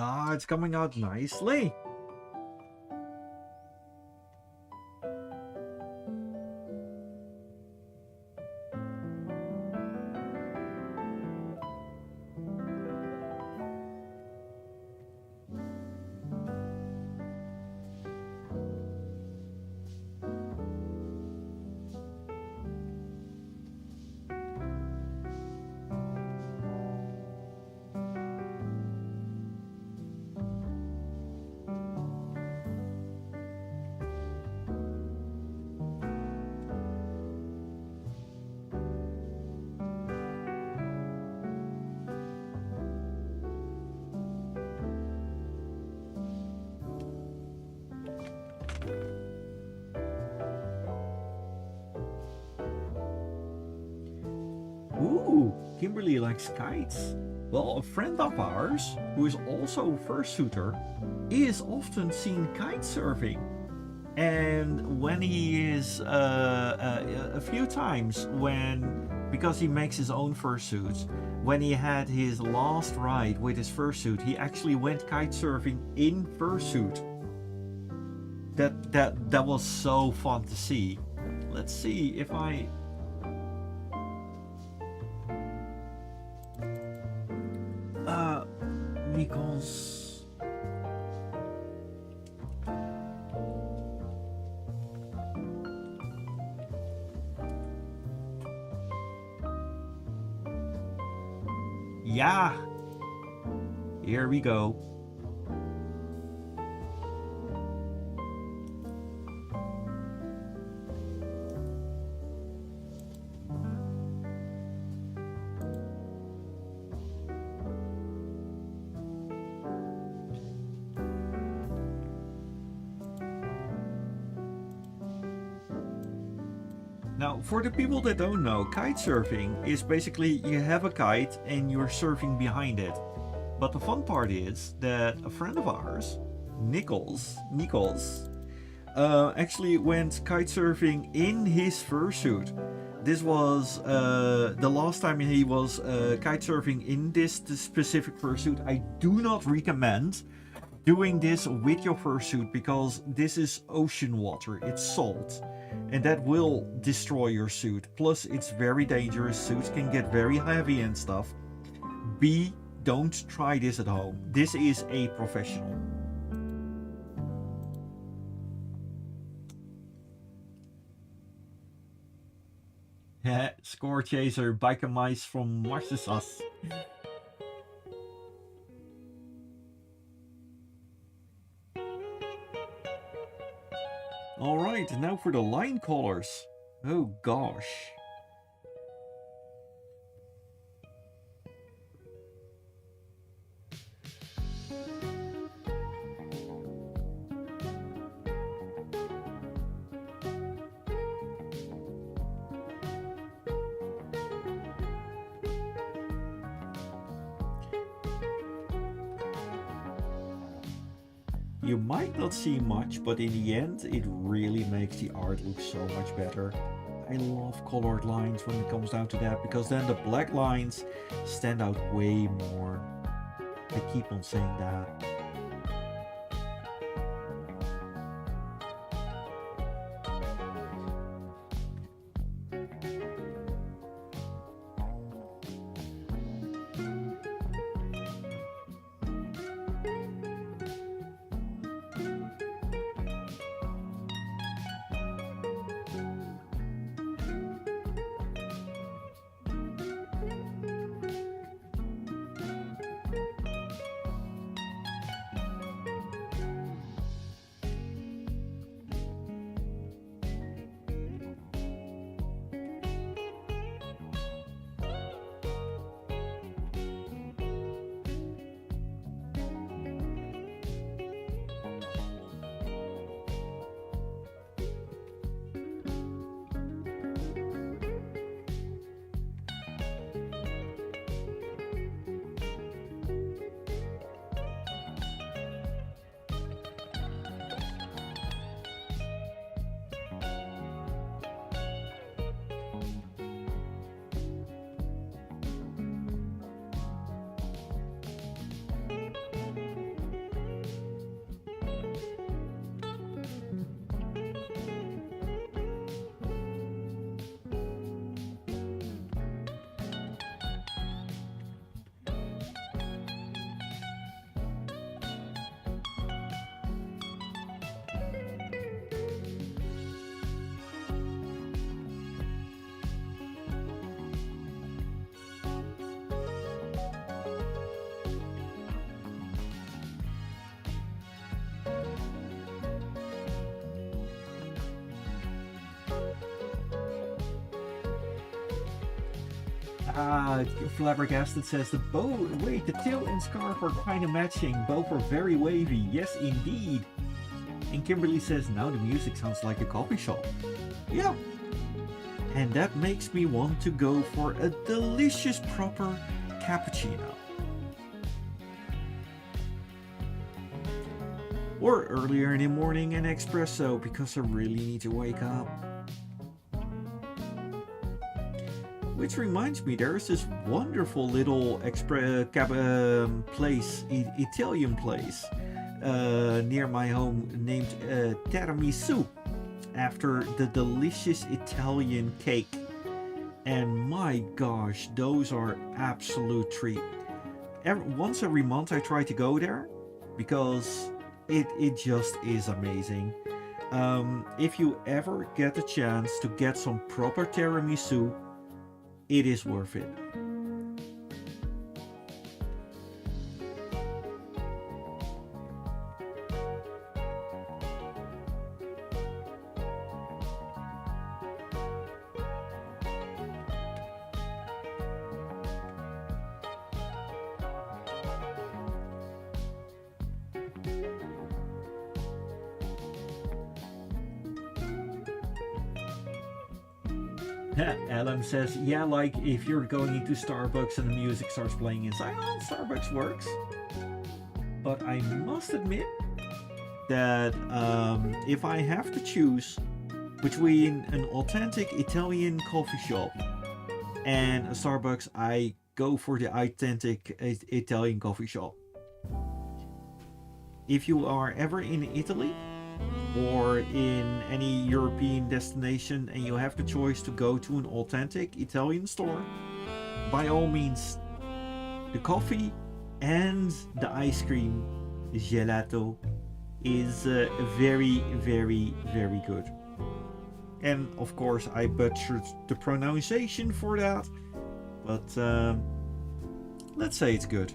Ah, it's coming out nicely. Ooh, Kimberly likes kites. Well, a friend of ours, who is also a fursuiter, is often seen kite surfing. And when he is a few times because he makes his own fursuits, when he had his last ride with his fursuit, he actually went kite surfing in fursuit. That was so fun to see. Let's see if I because yeah, here we go. Now, for the people that don't know, kite surfing is basically you have a kite and you're surfing behind it. But the fun part is that a friend of ours, Nichols, actually went kite surfing in his fursuit. This was the last time he was kite surfing in this specific fursuit. I do not recommend doing this with your fursuit because this is ocean water, it's salt, and that will destroy your suit. Plus, it's very dangerous, suits can get very heavy and stuff. B, don't try this at home. This is a professional. Score chaser, biker mice from Marsesas. Alright, now for the line colors. Oh gosh. You might not see much, but in the end it really makes the art look so much better. I love colored lines when it comes down to that, because then the black lines stand out way more. I keep on saying that. Flabbergasted says the bow. Wait, the tail and scarf are kind of matching. Both are very wavy. Yes, indeed. And Kimberly says now the music sounds like a coffee shop. Yeah. And that makes me want to go for a delicious proper cappuccino. Or earlier in the morning an espresso because I really need to wake up. Which reminds me, there is this wonderful little place, Italian place, near my home named Tiramisu, after the delicious Italian cake. And my gosh, those are absolute treat. Once every month I try to go there because it just is amazing. If you ever get a chance to get some proper tiramisu, it is worth it. Alan says, yeah, like if you're going into Starbucks and the music starts playing inside, well, Starbucks works. But I must admit that if I have to choose between an authentic Italian coffee shop and a Starbucks, I go for the authentic Italian coffee shop. If you are ever in Italy, or in any European destination and you have the choice to go to an authentic Italian store, by all means, the coffee and the ice cream, gelato, is very, very, very good. And of course I butchered the pronunciation for that, but let's say it's good.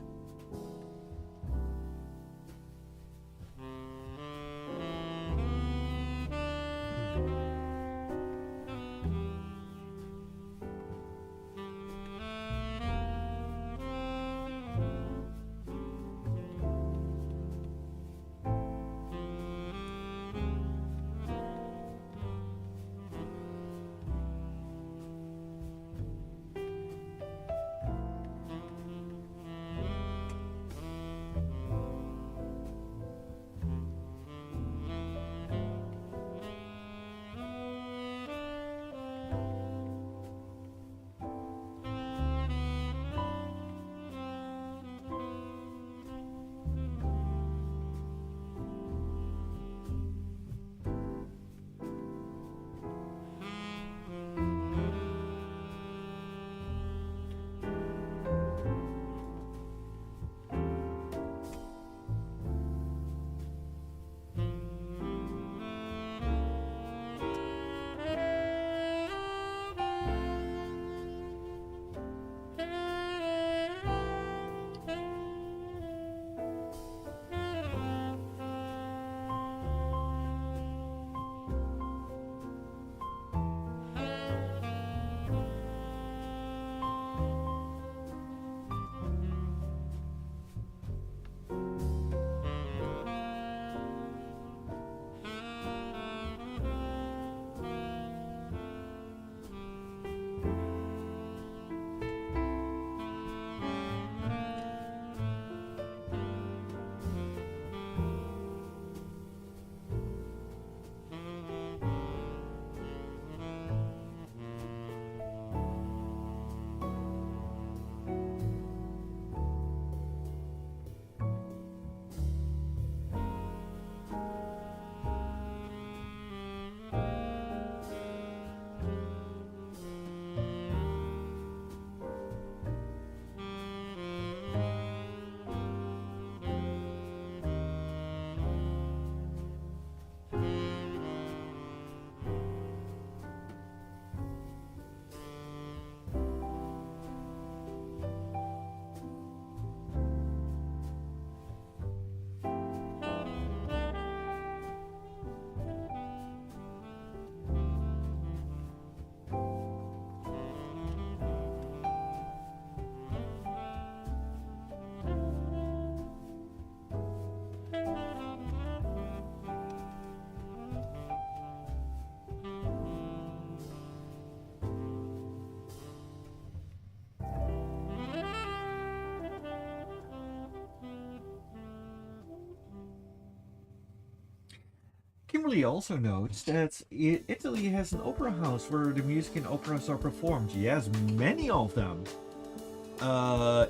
Kimberly also notes that Italy has an opera house where the music and operas are performed. Yes, many of them.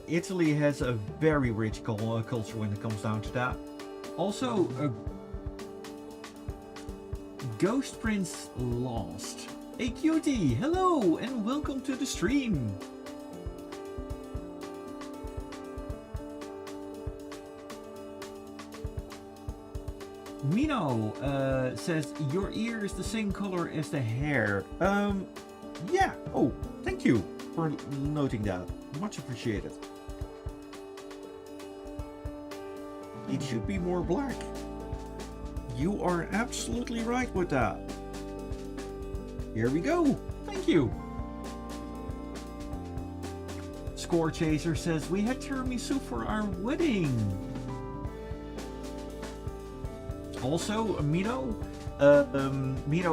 Italy has a very rich culture when it comes down to that. Also, Ghost Prince Lost. Hey cutie, hello and welcome to the stream. Mino says your ear is the same color as the hair. Yeah. Oh, thank you for noting that. Much appreciated. It should be more black. You are absolutely right with that. Here we go. Thank you. Score Chaser says we had tiramisu for our wedding. Also, Mino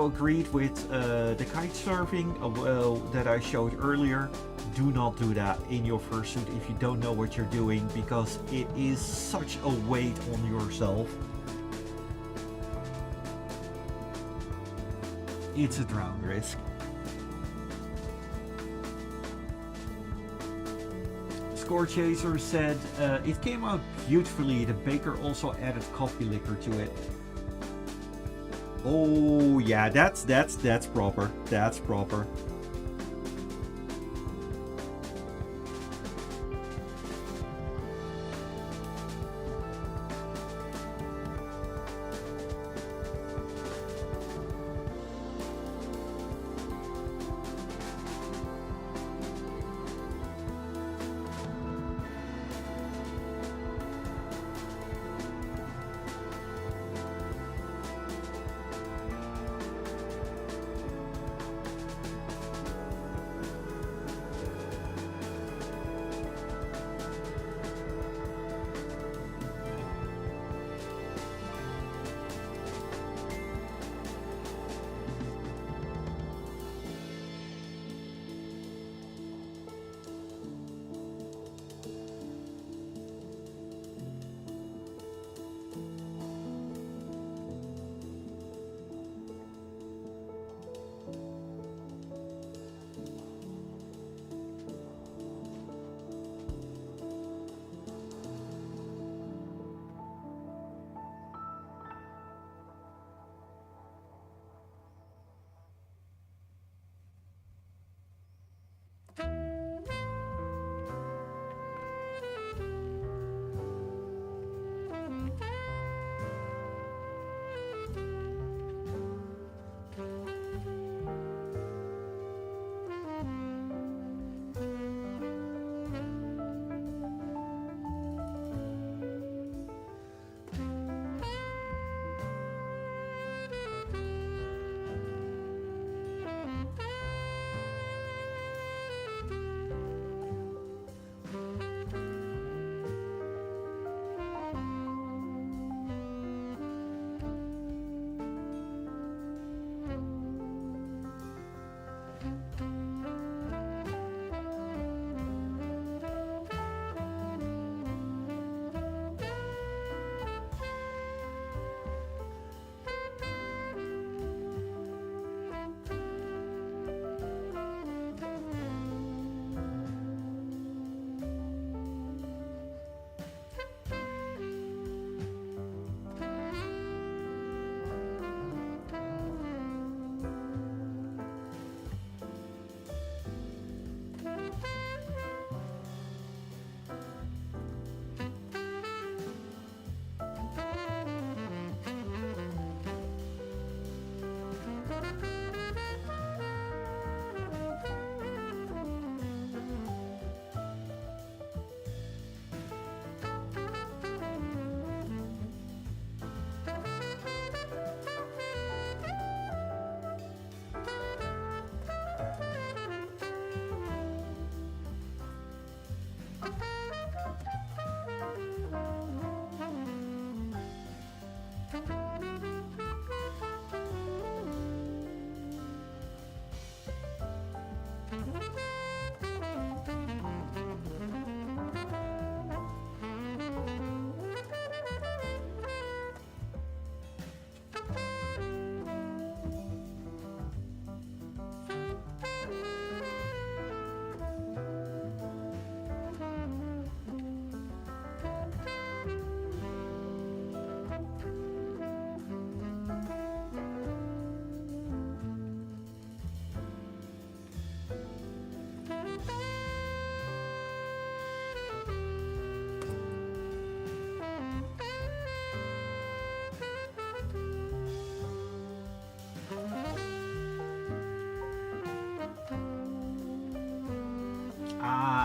agreed with the kite surfing that I showed earlier. Do not do that in your fursuit if you don't know what you're doing, because it is such a weight on yourself. It's a drown risk. Score Chaser said it came out beautifully. The baker also added coffee liquor to it. Oh yeah, that's proper. That's proper.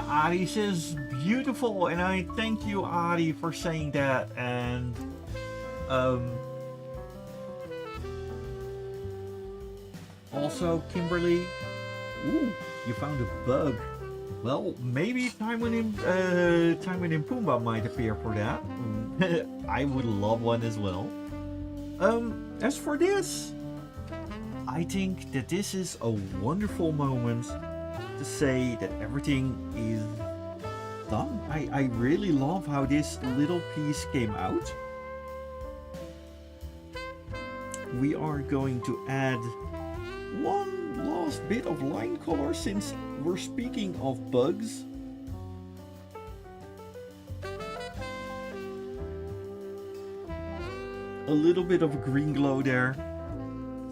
Ari says beautiful, and I thank you, Ari, for saying that. And also, Kimberly, ooh, you found a bug. Well, maybe Timon and Pumbaa might appear for that. I would love one as well. As for this, I think that this is a wonderful moment to say that everything is done. I really love how this little piece came out. We are going to add one last bit of line color since we're speaking of bugs. A little bit of a green glow there.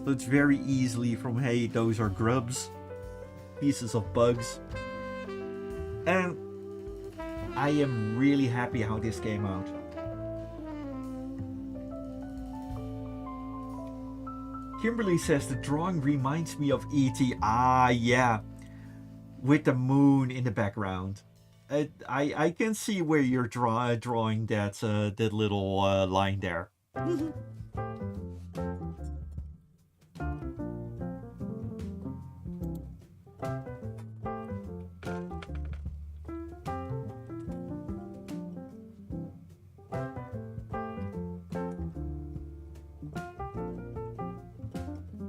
So it's very easily from, hey, those are grubs, pieces of bugs. And I am really happy how this came out. Kimberly says the drawing reminds me of E.T. Ah, yeah. With the moon in the background. I can see where you're drawing that little line there.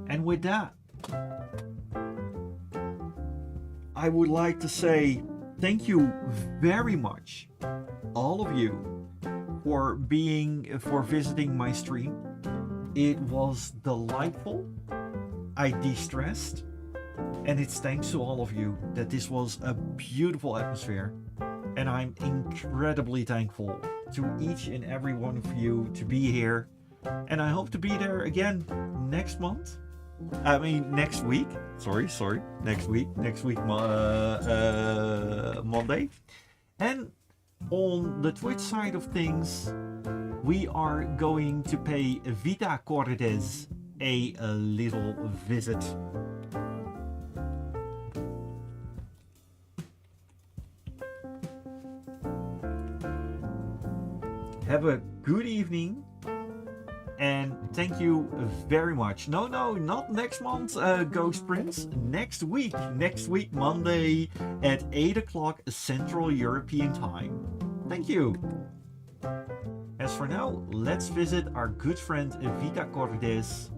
And with that, I would like to say thank you very much, all of you, for visiting my stream. It was delightful. I de-stressed, and it's thanks to all of you that this was a beautiful atmosphere. And I'm incredibly thankful to each and every one of you to be here. And I hope to be there again next month. I mean, next week. Sorry. Next week, Monday. And on the Twitch side of things, we are going to pay Vita Cordes a little visit. Have a good evening. And thank you very much. No, not next month, Ghost Prince. Next week, Monday at 8 o'clock Central European Time. Thank you. As for now, let's visit our good friend Vita Cordes